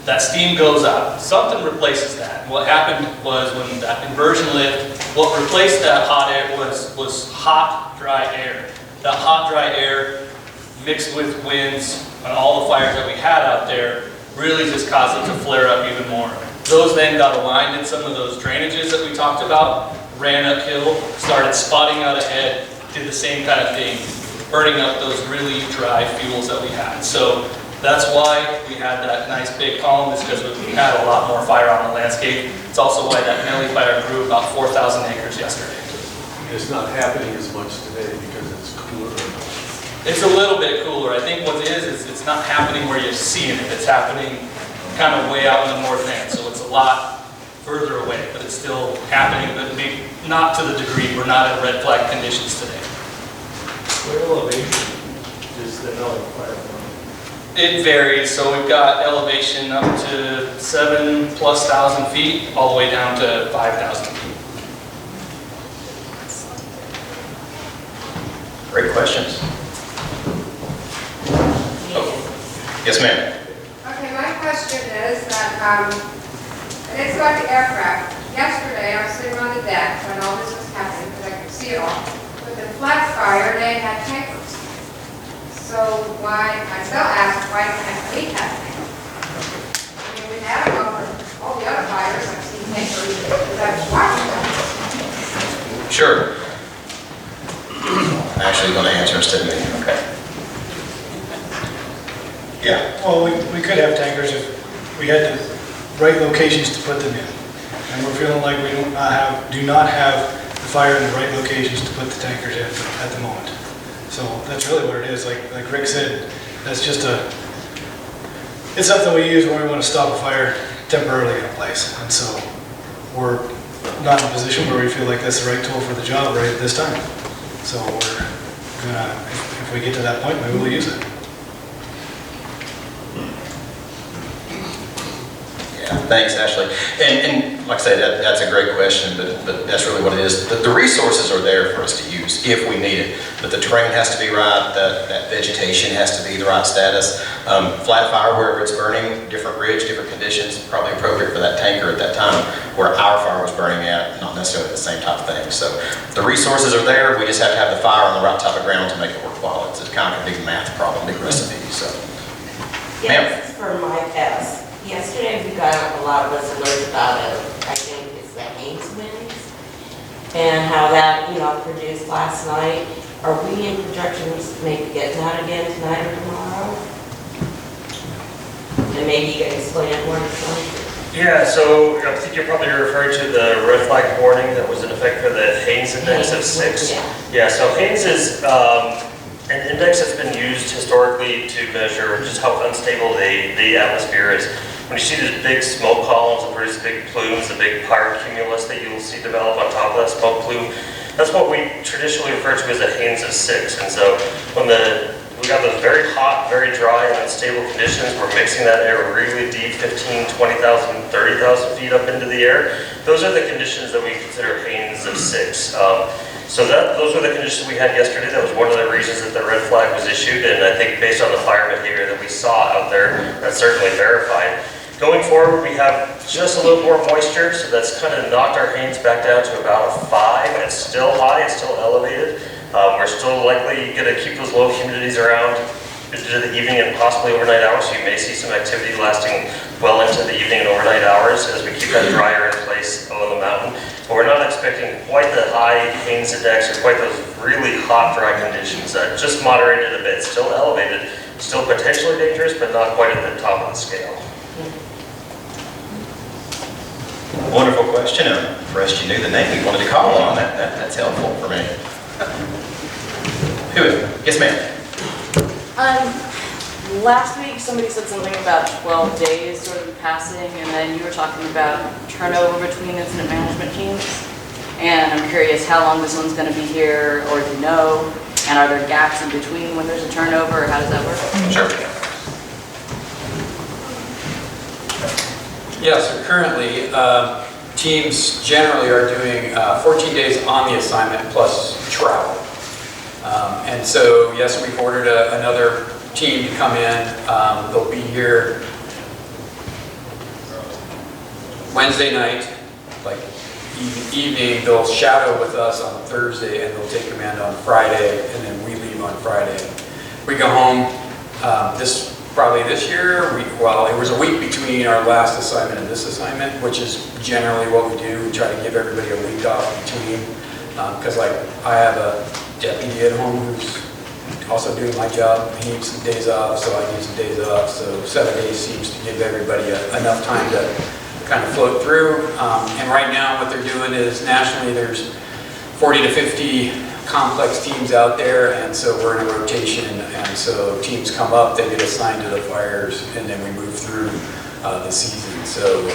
that steam goes out. Something replaces that. And what happened was when that inversion lift, what replaced that hot air was hot, dry air. That hot, dry air mixed with winds on all the fires that we had out there really just caused it to flare up even more. Those then got aligned in some of those drainages that we talked about, ran uphill, started spotting out ahead, did the same kind of thing, burning up those really dry fuels that we had. So that's why we had that nice big column, is because we had a lot more fire on the landscape. It's also why that Nelly fire grew about 4,000 acres yesterday. It's not happening as much today because it's cooler. It's a little bit cooler. I think what it is it's not happening where you're seeing it. It's happening kind of way out in the north end. So it's a lot further away, but it's still happening, but maybe not to the degree. We're not at red flag conditions today. What elevation is the Nelly fire from? It varies. So we've got elevation up to 7,000+ feet, all the way down to 5,000 feet. Great questions. Oh, yes, ma'am. Okay, my question is that, and it's about the aircraft. Yesterday, I was sitting on the deck when all this was happening, because I could see it all. With the flat fire, they had tankers. So why, I still ask, why can't we have tankers? I mean, we have them over all the other fires, I've seen tankers, because I was watching them. Sure. Actually going to answer instead of me. Okay. Yeah. Well, we could have tankers if we had the right locations to put them in. And we're feeling like we do not have the fire in the right locations to put the tankers in at the moment. So that's really what it is. Like Rick said, that's just it's something we use when we want to stop a fire temporarily in a place. And so we're not in a position where we feel like that's the right tool for the job right at this time. So we're gonna, if we get to that point, maybe we'll use it. Yeah, thanks, Ashley. And like I say, that's a great question, but that's really what it is. The resources are there for us to use if we need it, but the terrain has to be right, that vegetation has to be the right status. Flat fire, wherever it's burning, different ridge, different conditions, probably appropriate for that tanker at that time, where our fire was burning at, not necessarily the same type of thing. So the resources are there, we just have to have the fire on the right type of ground to make it worthwhile. It's a kind of a big math problem, big recipe, so. Yeah, this is for my pass. Yesterday, we got a lot of us alerted about it, I think it's the Haynes winds, and how that, produced last night. Are we in projections maybe getting that again tonight or tomorrow? And maybe you can explain it more to me. Yeah, so I think you're probably referring to the red flag warning that was in effect for the Haynes index of 6. Yeah, so Haynes is an index that's been used historically to measure just how unstable the atmosphere is. When you see these big smoke columns that produce big plumes, the big pyrocumulus that you'll see develop on top of that smoke plume, that's what we traditionally refer to as a Haynes of 6. And so when we got those very hot, very dry, and unstable conditions, we're mixing that air really deep, 15, 20,000, 30,000 feet up into the air. Those are the conditions that we consider Haynes of 6. So those were the conditions we had yesterday. That was one of the reasons that the red flag was issued, and I think based on the fire behavior that we saw out there, that's certainly verified. Going forward, we have just a little more moisture, so that's kind of knocked our Haynes back down to about a 5. It's still high, it's still elevated. We're still likely going to keep those low humidities around into the evening and possibly overnight hours, so you may see some activity lasting well into the evening and overnight hours as we keep that dryer in place on the mountain. But we're not expecting quite the high Haynes index or quite those really hot, dry conditions. Just moderated a bit, still elevated, still potentially dangerous, but not quite at the top of the scale. Wonderful question. I'm impressed you knew the name you wanted to call on. That's helpful for me. Who is it? Yes, ma'am. Last week, somebody said something about 12 days sort of passing, and then you were talking about turnover between incident management teams. And I'm curious how long this one's going to be here, or do you know? And are there gaps in between when there's a turnover, or how does that work? Sure. Yeah, so currently, teams generally are doing 14 days on the assignment plus travel. And so, yes, we've ordered another team to come in. They'll be here Wednesday night, like evening. They'll shadow with us on Thursday, and they'll take command on Friday, and then we leave on Friday. We go home Probably this year, well, it was a week between our last assignment and this assignment, which is generally what we do. We try to give everybody a week off between, because like I have a deputy at home who's also doing my job. He needs some days off, so I need some days off. So 7 days seems to give everybody enough time to kind of float through. And right now what they're doing is nationally there's 40 to 50 complex teams out there, and so we're in a rotation, and so teams come up, they get assigned to the fires, and then we move through the season. So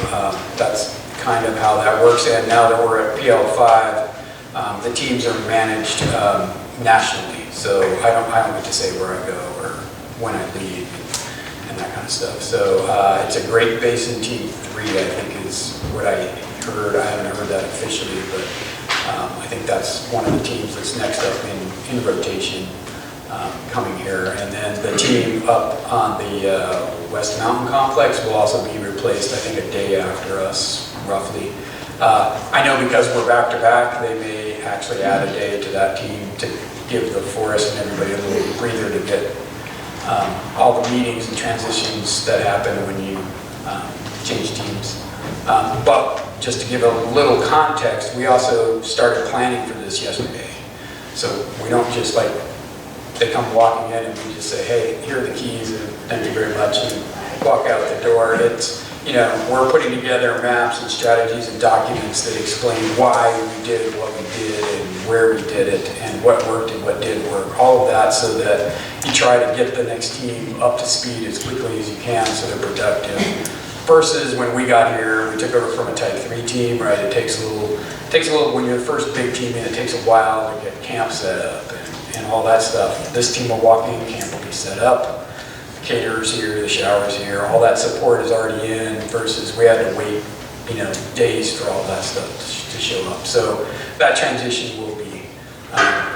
that's kind of how that works. And now that we're at PL5, the teams are managed nationally, so I don't get to say where I go or when I leave and that kind of stuff. So it's a Great Basin Team 3, I think is what I heard. I haven't heard that officially, but I think that's one of the teams that's next up in rotation coming here. And then the team up on the West Mountain Complex will also be replaced, I think, a day after us, roughly. I know because we're back-to-back, they may actually add a day to that team to give the forest and everybody a little breather to get all the meetings and transitions that happen when you change teams. But just to give a little context, we also started planning for this yesterday. So we don't just like, they come walking in and we just say, hey, here are the keys and thank you very much, and walk out the door. It's, you know, we're putting together maps and strategies and documents that explain why we did what we did and where we did it and what worked and what didn't work. All of that so that you try to get the next team up to speed as quickly as you can so they're productive. Versus when we got here, we took over from a Type 3 team, right? It takes a little, when you're the first big team in, it takes a while to get camp set up and all that stuff. This team will walk in, camp will be set up, caterers here, the showers here, all that support is already in, versus we had to wait, you know, days for all that stuff to show up. So that transition will be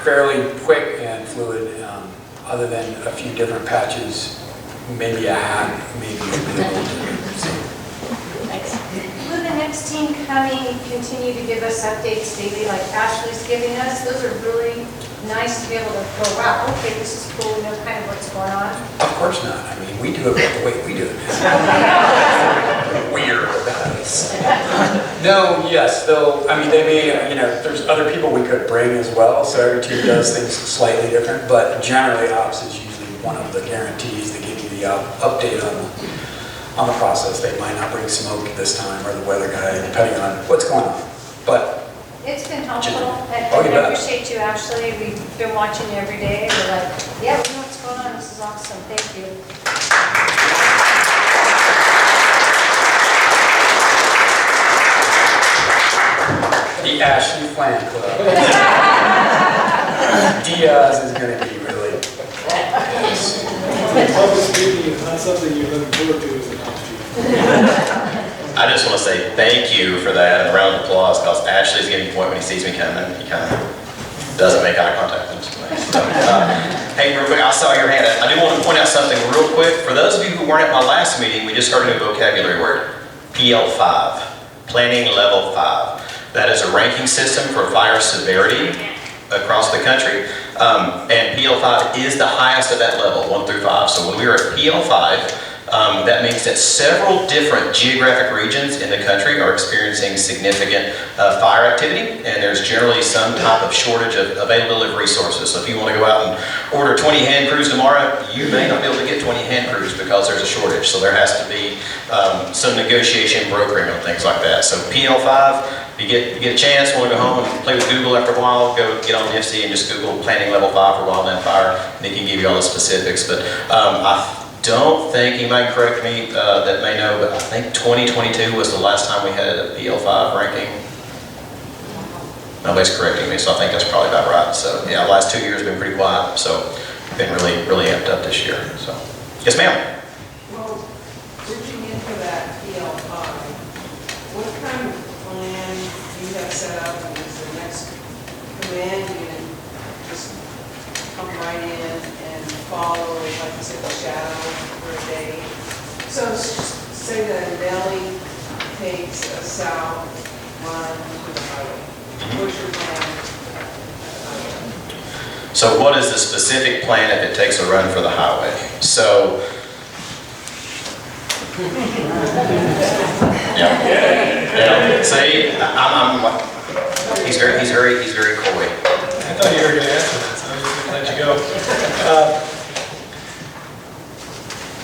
fairly quick and fluid, other than a few different patches, maybe a hat, maybe a little. Will the next team coming continue to give us updates daily like Ashley's giving us? Those are really nice to be able to go, wow, okay, this is cool, we know kind of what's going on. Of course not. I mean, we do it the way we do it. Weird about us. No, yes, they'll, I mean, they may, you know, there's other people we could bring as well, so every team does things slightly different, but generally ops is usually one of the guarantees that give you the update on the process. They might not bring smoke this time, or the weather guy, depending on what's going on. But it's been helpful, and Oh, you I bet. appreciate you, Ashley. We've been watching you every day. We're like, yeah, we know what's going on. This is awesome. Thank you. the Ashley Plan Club. Diaz is going to be really. Public speaking is not something you're looking forward to as an ops chief. I just want to say thank you for that and a round of applause, because Ashley's getting to the point when he sees me coming, he kind of doesn't make eye contact with me. So, hey, real quick, I saw your hand. I do want to point out something real quick. For those of you who weren't at my last meeting, we just started a new vocabulary word, PL5, Planning Level 5. That is a ranking system for fire severity across the country. And PL5 is the highest of that level, 1 through 5. So when we were at PL5, that means that several different geographic regions in the country are experiencing significant fire activity, and there's generally some type of shortage of availability of resources. So if you want to go out and order 20 hand crews tomorrow, you may not be able to get 20 hand crews because there's a shortage. So there has to be some negotiation, brokering on things like that. So PL5, if you get a chance, want to go home and play with Google after a while, go get on the FC and just Google Planning Level 5 for wildland fire, and it can give you all the specifics. But I don't think, you might correct me that may know, but I think 2022 was the last time we had a PL5 ranking. Nobody's correcting me, so I think that's probably about right. So yeah, the last 2 years have been pretty quiet, so been really amped up this year. So yes, ma'am. Well, reaching into that PL5, what kind of plan do you have set up, and is the next command unit just come right in and follow, like you said, the shadow for a day? So say that Nellie takes a south run to the highway. What's your plan? So what is the specific plan if it takes a run for the highway? So, yeah. See, he's very coy. I thought you were going to answer that, so I was just going to let you go.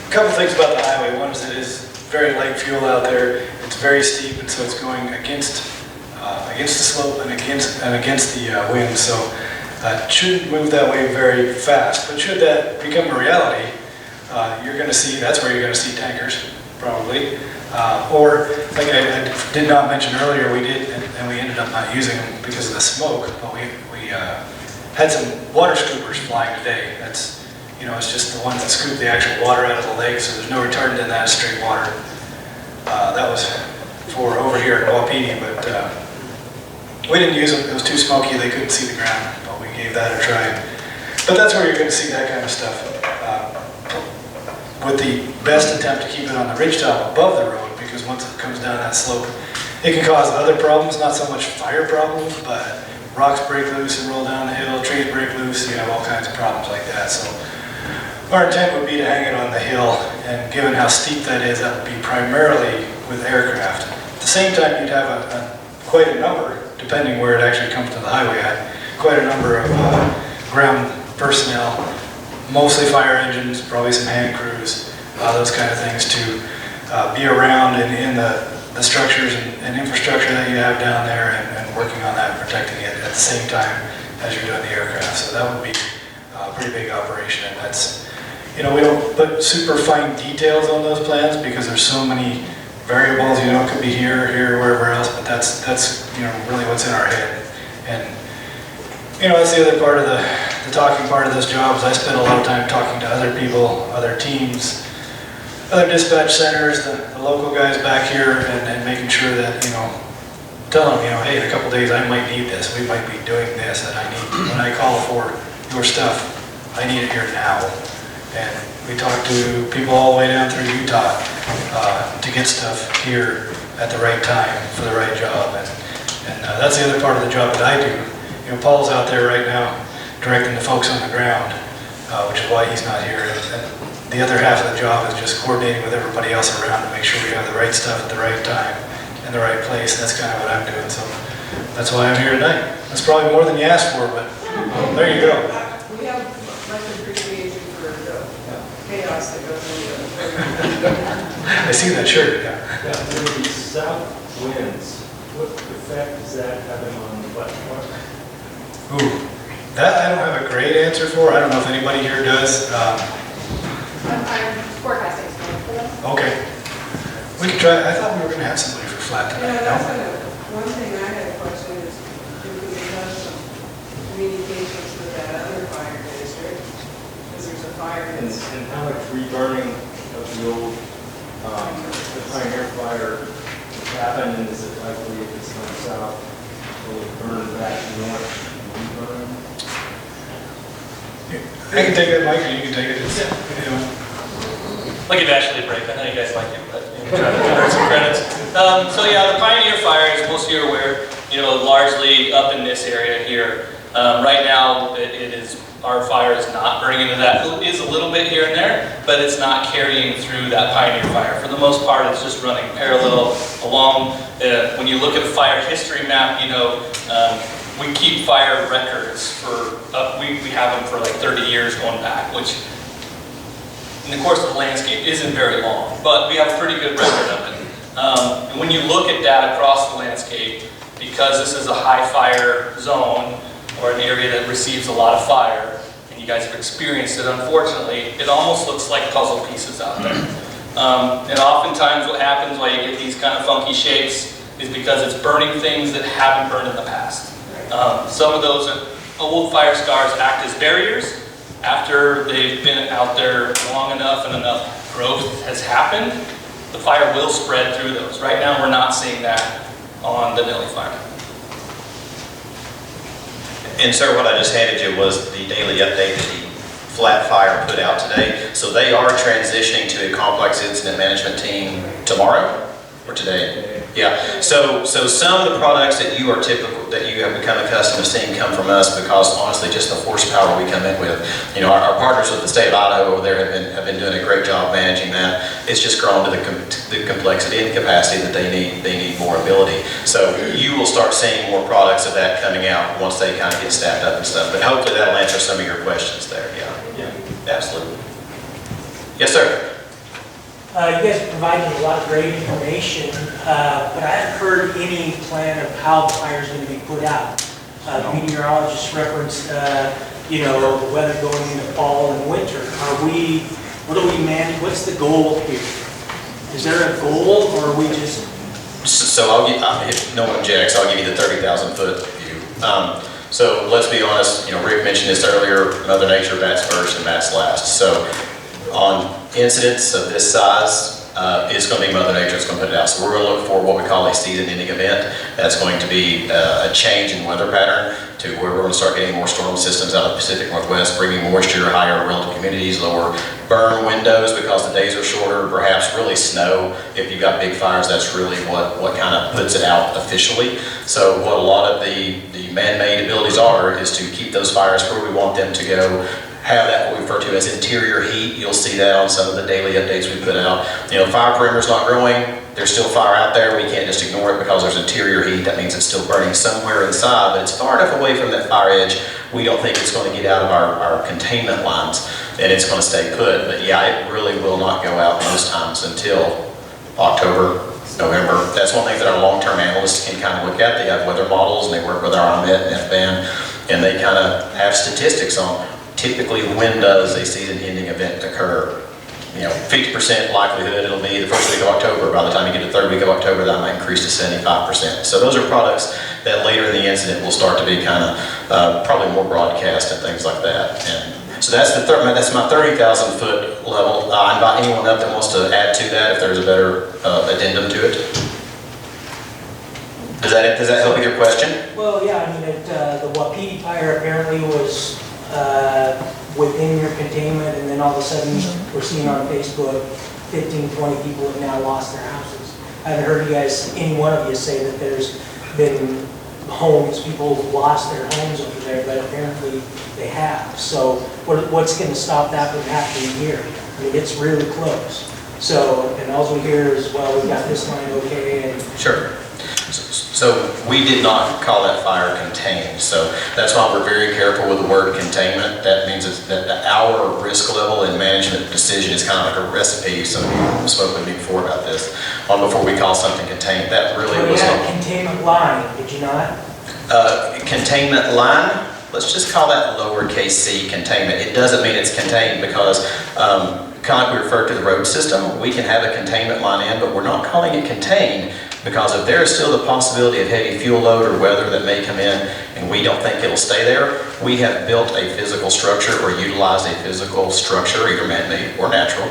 A couple things about the highway. One is it is very light fuel out there. It's very steep, and so it's going against the slope and against the wind. So it shouldn't move that way very fast. But should that become a reality, you're going to see, that's where you're going to see tankers, probably. Or, like I did not mention earlier, we did, and we ended up not using them because of the smoke, but we had some water scoopers flying today. That's, you know, it's just the ones that scoop the actual water out of the lake, so there's no retardant in that, straight water. That was for over here in Wapiti, but we didn't use them. It was too smoky, they couldn't see the ground, but we gave that a try. But that's where you're going to see that kind of stuff. With the best attempt to keep it on the ridgetop above the road, because once it comes down that slope, it can cause other problems, not so much fire problems, but rocks break loose and roll down the hill, trees break loose, you have all kinds of problems like that. So our intent would be to hang it on the hill, and given how steep that is, that would be primarily with aircraft. At the same time, you'd have quite a number, depending where it actually comes to the highway at, quite a number of ground personnel, mostly fire engines, probably some hand crews, those kind of things to be around in the structures and infrastructure that you have down there, and working on that and protecting it at the same time as you're doing the aircraft. So that would be a pretty big operation, and that's, you know, we don't put super fine details on those plans because there's so many variables, you know, it could be here, wherever else, but that's you know, really what's in our head. And you know, that's the other part of the talking part of this job, is I spend a lot of time talking to other people, other teams, other dispatch centers, the local guys back here, and making sure that, you know, tell them, you know, hey, in a couple days I might need this, we might be doing this, and I need, when I call for your stuff, I need it here now. And we talk to people all the way down through Utah to get stuff here at the right time for the right job. And that's the other part of the job that I do. You know, Paul's out there right now directing the folks on the ground, which is why he's not here. And the other half of the job is just coordinating with everybody else around to make sure we have the right stuff at the right time in the right place. That's kind of what I'm doing. So that's why I'm here tonight. That's probably more than you asked for, but there you go. We have much appreciation for the chaos that goes into it. I see that shirt, yeah. With these south winds, what effect is that having on the platform? Ooh, that I don't have a great answer for. I don't know if anybody here does. I'm forecasting for them. Okay. We could try, I thought we were going to have somebody for flat tonight. Yeah, that's No? one thing I had a question is, if we have some communications with that other fire district, because there's a fire And that's... how much reburning of the old, the Pioneer fire happened, and is it likely if it's going south, will it burn back north? I can take it, Mike, or you can take it. It's, you know. I'll give Ashley a break. I know you guys like it, but I'm trying to earn some credits. So yeah, the Pioneer Fire, as most of you are aware, you know, largely up in this area here. Right now, it is, our fire is not burning into that. It is a little bit here and there, but it's not carrying through that Pioneer Fire. For the most part, it's just running parallel along. When you look at the fire history map, you know, we keep fire records for, we have them for like 30 years going back, which in the course of the landscape isn't very long, but we have a pretty good record of it. And when you look at that across the landscape, because this is a high fire zone, or an area that receives a lot of fire, and you guys have experienced it, unfortunately, it almost looks like puzzle pieces out there. And oftentimes what happens why you get these kind of funky shapes is because it's burning things that haven't burned in the past. Some of those old fire scars act as barriers. After they've been out there long enough and enough growth has happened, the fire will spread through those. Right now we're not seeing that on the Nelly fire. And sir, what I just handed you was the daily update that the Flat Fire put out today. So they are transitioning to a complex incident management team tomorrow or today? Yeah, so some of the products that you are typical, that you have become accustomed to seeing come from us because honestly, just the horsepower we come in with. You know, our partners with the state of Idaho over there have been doing a great job managing that. It's just grown to the complexity and capacity that they need more ability. So you will start seeing more products of that coming out once they kind of get staffed up and stuff. But hopefully that'll answer some of your questions there, yeah. Absolutely. Yes, sir. You guys provided a lot of great information, but I haven't heard any plan of how the fire is going to be put out. The meteorologist referenced, the weather going into fall and winter. What's the goal here? Is there a goal, or are we just? So if no one objects, I'll give you the 30,000 foot view. So let's be honest, Rick mentioned this earlier, Mother Nature bats first and bats last. So on incidents of this size, it's going to be Mother Nature that's going to put it out. So we're going to look for what we call a season-ending event. That's going to be a change in weather pattern to where we're going to start getting more storm systems out of the Pacific Northwest, bringing moisture, higher relative humidities, lower burn windows because the days are shorter, perhaps really snow. If you've got big fires, that's really what kind of puts it out officially. So what a lot of the man-made abilities are is to keep those fires where we want them to go, have that what we refer to as interior heat. You'll see that on some of the daily updates we put out. Fire perimeter's not growing. There's still fire out there. We can't just ignore it because there's interior heat. That means it's still burning somewhere inside, but it's far enough away from that fire edge. We don't think it's going to get out of our containment lines, and it's going to stay put. But yeah, it really will not go out most times until October, November. That's one thing that our long-term analysts can kind of look at. They have weather models, and they work with our IMET and FBAN, and they kind of have statistics on typically when does a season-ending event occur. 50% likelihood it'll be the first week of October. By the time you get to the third week of October, that might increase to 75%. So those are products that later in the incident will start to be kind of probably more broadcast and things like that. And so that's my 30,000 foot level. I invite anyone up that wants to add to that if there's a better addendum to it. Does that help with your question? Well, yeah, the Wapiti fire apparently was within your containment, and then all of a sudden we're seeing on Facebook 15, 20 people have now lost their houses. I haven't heard any one of you say that there's been people have lost their homes over there, but apparently they have. So what's going to stop that from happening here? It's really close. So, and all we hear is, well, we got this line okay. And sure. So we did not call that fire contained. So that's why we're very careful with the word containment. That means that our risk level and management decision is kind of like a recipe. Some people spoke with me before about this. Before we call something contained, that really was not. Containment line, did you not? Containment line, let's just call that lowercase c containment. It doesn't mean it's contained because kind of like we refer to the road system, we can have a containment line in, but we're not calling it contained because if there is still the possibility of heavy fuel load or weather that may come in and we don't think it'll stay there, we have built a physical structure or utilized a physical structure, either man-made or natural.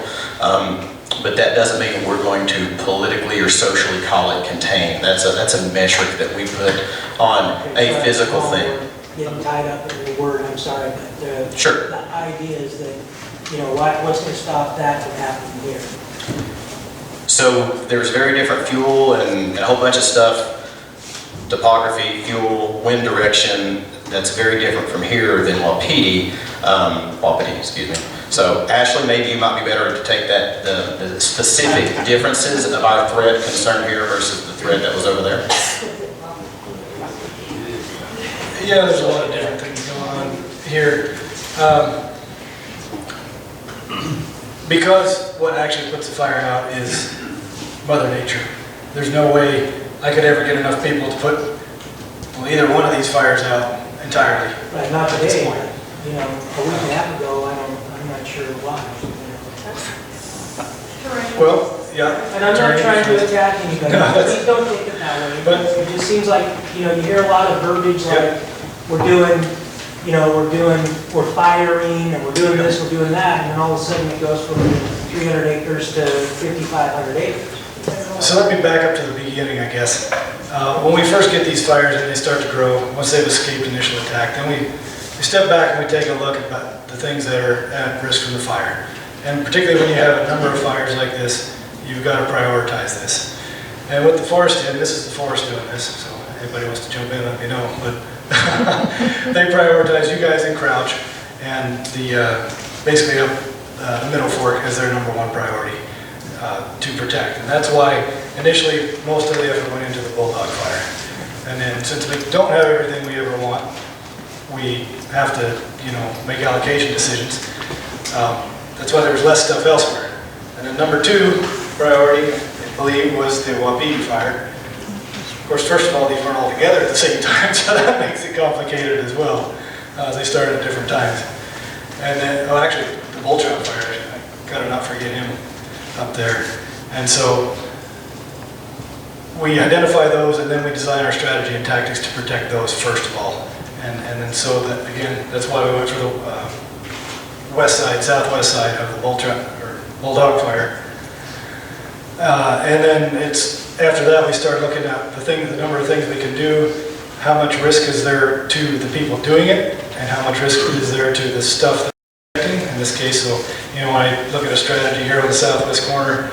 But that doesn't mean we're going to politically or socially call it contained. That's a metric that we put on a physical thing. Getting tied up in the word, I'm sorry, but sure. The idea is that, what's going to stop that from happening here? So there's very different fuel and a whole bunch of stuff, topography, fuel, wind direction, that's very different from here than Wapiti, excuse me. So Ashley, maybe you might be better to take the specific differences of our threat concern here versus the threat that was over there. Yeah, there's a lot of different things going on here. Because what actually puts the fire out is Mother Nature. There's no way I could ever get enough people to put either one of these fires out entirely. Right, not today. A week and a half ago, I'm not sure why. Well, yeah. And I'm not trying to attack anybody. Please don't take it that way. But it just seems like, you hear a lot of verbiage like we're firing and we're doing this, we're doing that, and then all of a sudden it goes from 300 acres to 5,500 acres. So let me back up to the beginning, I guess. When we first get these fires and they start to grow, once they've escaped initial attack, then we step back and we take a look at the things that are at risk from the fire. And particularly when you have a number of fires like this, you've got to prioritize this. And with the forest, and this is the forest doing this, so anybody wants to jump in, let me know, but they prioritize you guys in Crouch and basically up the Middle Fork as their #1 priority to protect. And that's why initially most of the effort went into the Bulldog fire. And then since we don't have everything we ever want, we have to, make allocation decisions. That's why there was less stuff elsewhere. And then #2 priority, I believe, was the Wapiti fire. Of course, first of all, these weren't all together at the same time, so that makes it complicated as well. They started at different times. And then, actually, the Bull Trout fire, I gotta not forget him up there. And so we identify those, and then we design our strategy and tactics to protect those first of all. And then so that, again, that's why we went for the west side, southwest side of the Bulldog fire. And then after that, we start looking at the number of things we can do, how much risk is there to the people doing it, and how much risk is there to the stuff that we're protecting. In this case, so, when I look at a strategy here on the southwest corner,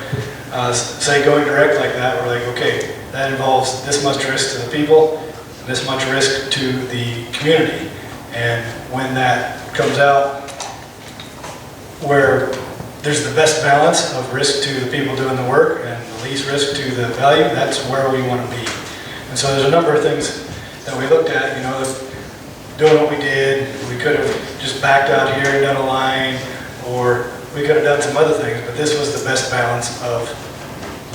say going direct like that, we're like, okay, that involves this much risk to the people, this much risk to the community. And when that comes out where there's the best balance of risk to the people doing the work and the least risk to the value, that's where we want to be. And so there's a number of things that we looked at, doing what we did. We could have just backed out here and done a line, or we could have done some other things, but this was the best balance of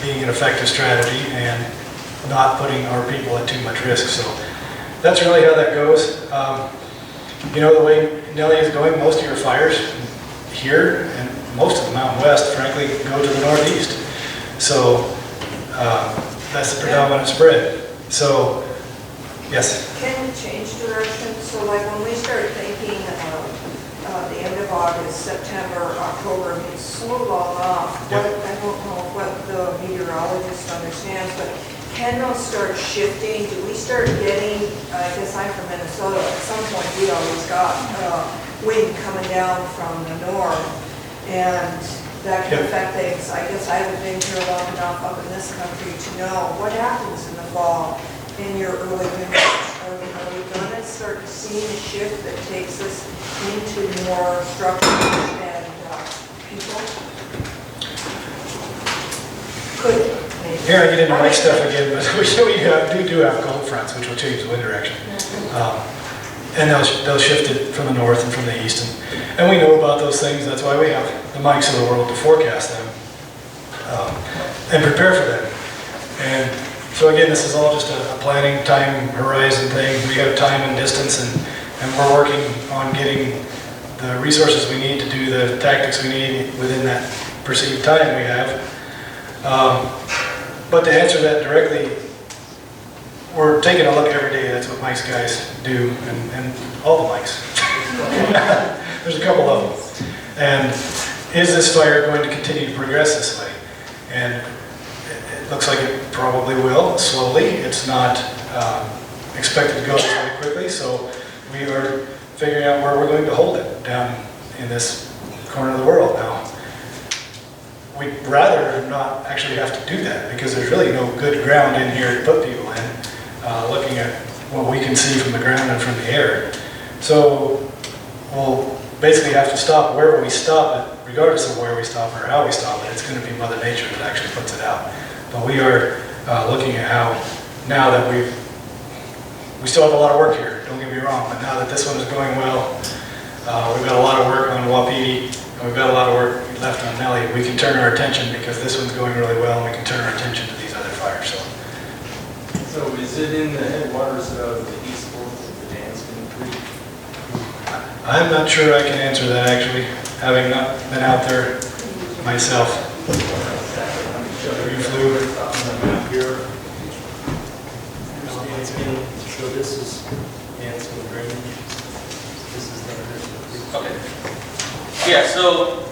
being an effective strategy and not putting our people at too much risk. So that's really how that goes. The way Nellie is going, most of your fires here and most of the Mountain West, frankly, go to the northeast. So that's the predominant spread. So, yes? Can you change direction? So like when we start thinking the end of August, September, October, it's so long off. Yep. I don't know what the meteorologist understands, but can those start shifting? Do we start getting, I guess I'm from Minnesota, at some point we always got wind coming down from the north, and that can affect things. I guess I haven't been here long enough up in this country to know what happens in the fall in your early winters. Are we going to start seeing a shift that takes us into more structures and people? Could. Here I get into my stuff again, but we do have cold fronts, which will change the wind direction. And they'll shift it from the north and from the east. And we know about those things. That's why we have the mics of the world to forecast them and prepare for them. And so again, this is all just a planning time horizon thing. We have time and distance, and we're working on getting the resources we need to do the tactics we need within that perceived time we have. But to answer that directly, we're taking a look every day. That's what Mike's guys do, and all the Mikes. There's a couple of them. And is this fire going to continue to progress this way? And it looks like it probably will, slowly. It's not expected to go this way quickly, so we are figuring out where we're going to hold it down in this corner of the world now. We'd rather not actually have to do that because there's really no good ground in here to put people in, looking at what we can see from the ground and from the air. So we'll basically have to stop wherever we stop it, regardless of where we stop or how we stop it. It's going to be Mother Nature that actually puts it out. But we are looking at how, now that we still have a lot of work here, don't get me wrong, but now that this one is going well, we've got a lot of work on Wapiti, and we've got a lot of work left on Nellie. We can turn our attention, because this one's going really well, and we can turn our attention to these other fires. So is it in the headwaters of the east fork of the Danskin Creek? I'm not sure I can answer that, actually, having not been out there myself. You flew on the map here. So this is Danskin drainage. This is the Okay. Yeah, so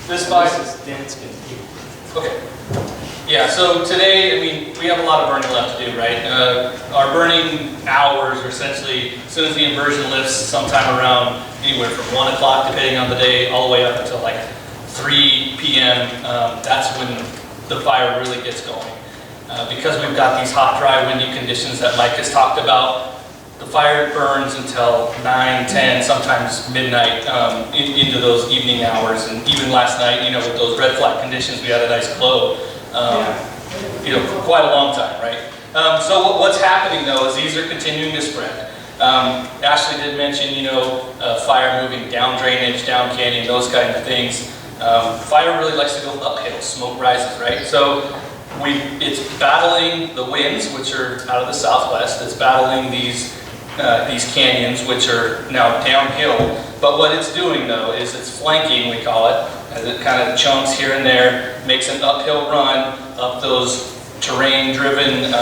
this fire. This is Danskin Creek. Okay. Yeah, so today, we have a lot of burning left to do, right? Our burning hours are essentially, as soon as the inversion lifts, sometime around anywhere from 1 o'clock, depending on the day, all the way up until like 3 p.m. That's when the fire really gets going. Because we've got these hot, dry, windy conditions that Mike has talked about, the fire burns until 9, 10, sometimes midnight into those evening hours. And even last night, you know, with those red flag conditions, we had a nice glow, you know, for quite a long time, right? So what's happening though is these are continuing to spread. Ashley did mention, you know, fire moving down drainage, down canyon, those kind of things. Fire really likes to go uphill, smoke rises, right? So it's battling the winds, which are out of the southwest. It's battling these canyons, which are now downhill. But what it's doing though is it's flanking, we call it, as it kind of chunks here and there, makes an uphill run up those terrain-driven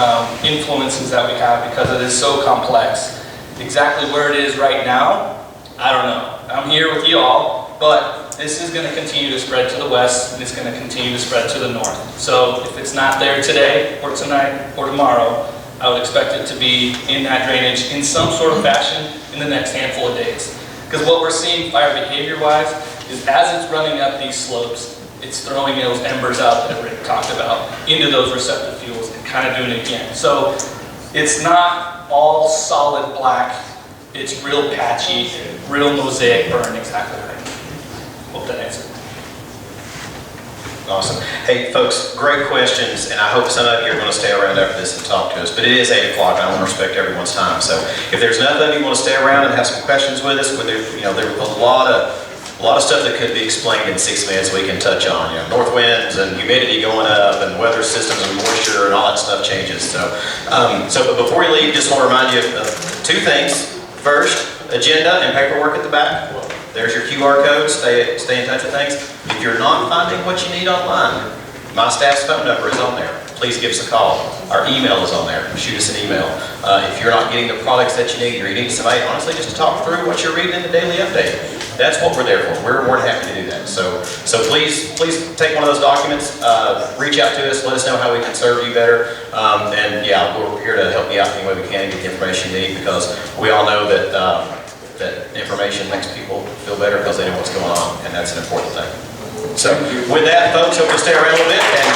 influences that we have because it is so complex. Exactly where it is right now, I don't know. I'm here with you all, but this is going to continue to spread to the west, and it's going to continue to spread to the north. So if it's not there today, or tonight, or tomorrow, I would expect it to be in that drainage in some sort of fashion in the next handful of days. Because what we're seeing fire behavior-wise is as it's running up these slopes, it's throwing those embers out that Rick talked about into those receptive fuels and kind of doing it again. So it's not all solid black, it's real patchy, real mosaic burn, exactly right. Hope that answered. Awesome. Hey, folks, great questions, and I hope some of you are going to stay around after this and talk to us. But it is 8 o'clock, and I want to respect everyone's time. So if there's enough of you want to stay around and have some questions with us, you know, there's a lot of stuff that could be explained in 6 minutes we can touch on. You know, north winds and humidity going up, and weather systems and moisture and all that stuff changes. So, but before you leave, just want to remind you of 2 things. First, agenda and paperwork at the back. There's your QR code, stay in touch with things. If you're not finding what you need online, my staff's phone number is on there. Please give us a call. Our email is on there. Shoot us an email. If you're not getting the products that you need, or you need somebody, honestly, just to talk through what you're reading in the daily update. That's what we're there for. We're more than happy to do that. So please take one of those documents, reach out to us, let us know how we can serve you better. And yeah, we're here to help you out any way we can, get the information you need, because we all know that that information makes people feel better because they know what's going on, and that's an important thing. So with that, folks, hope you'll stay around a little bit, and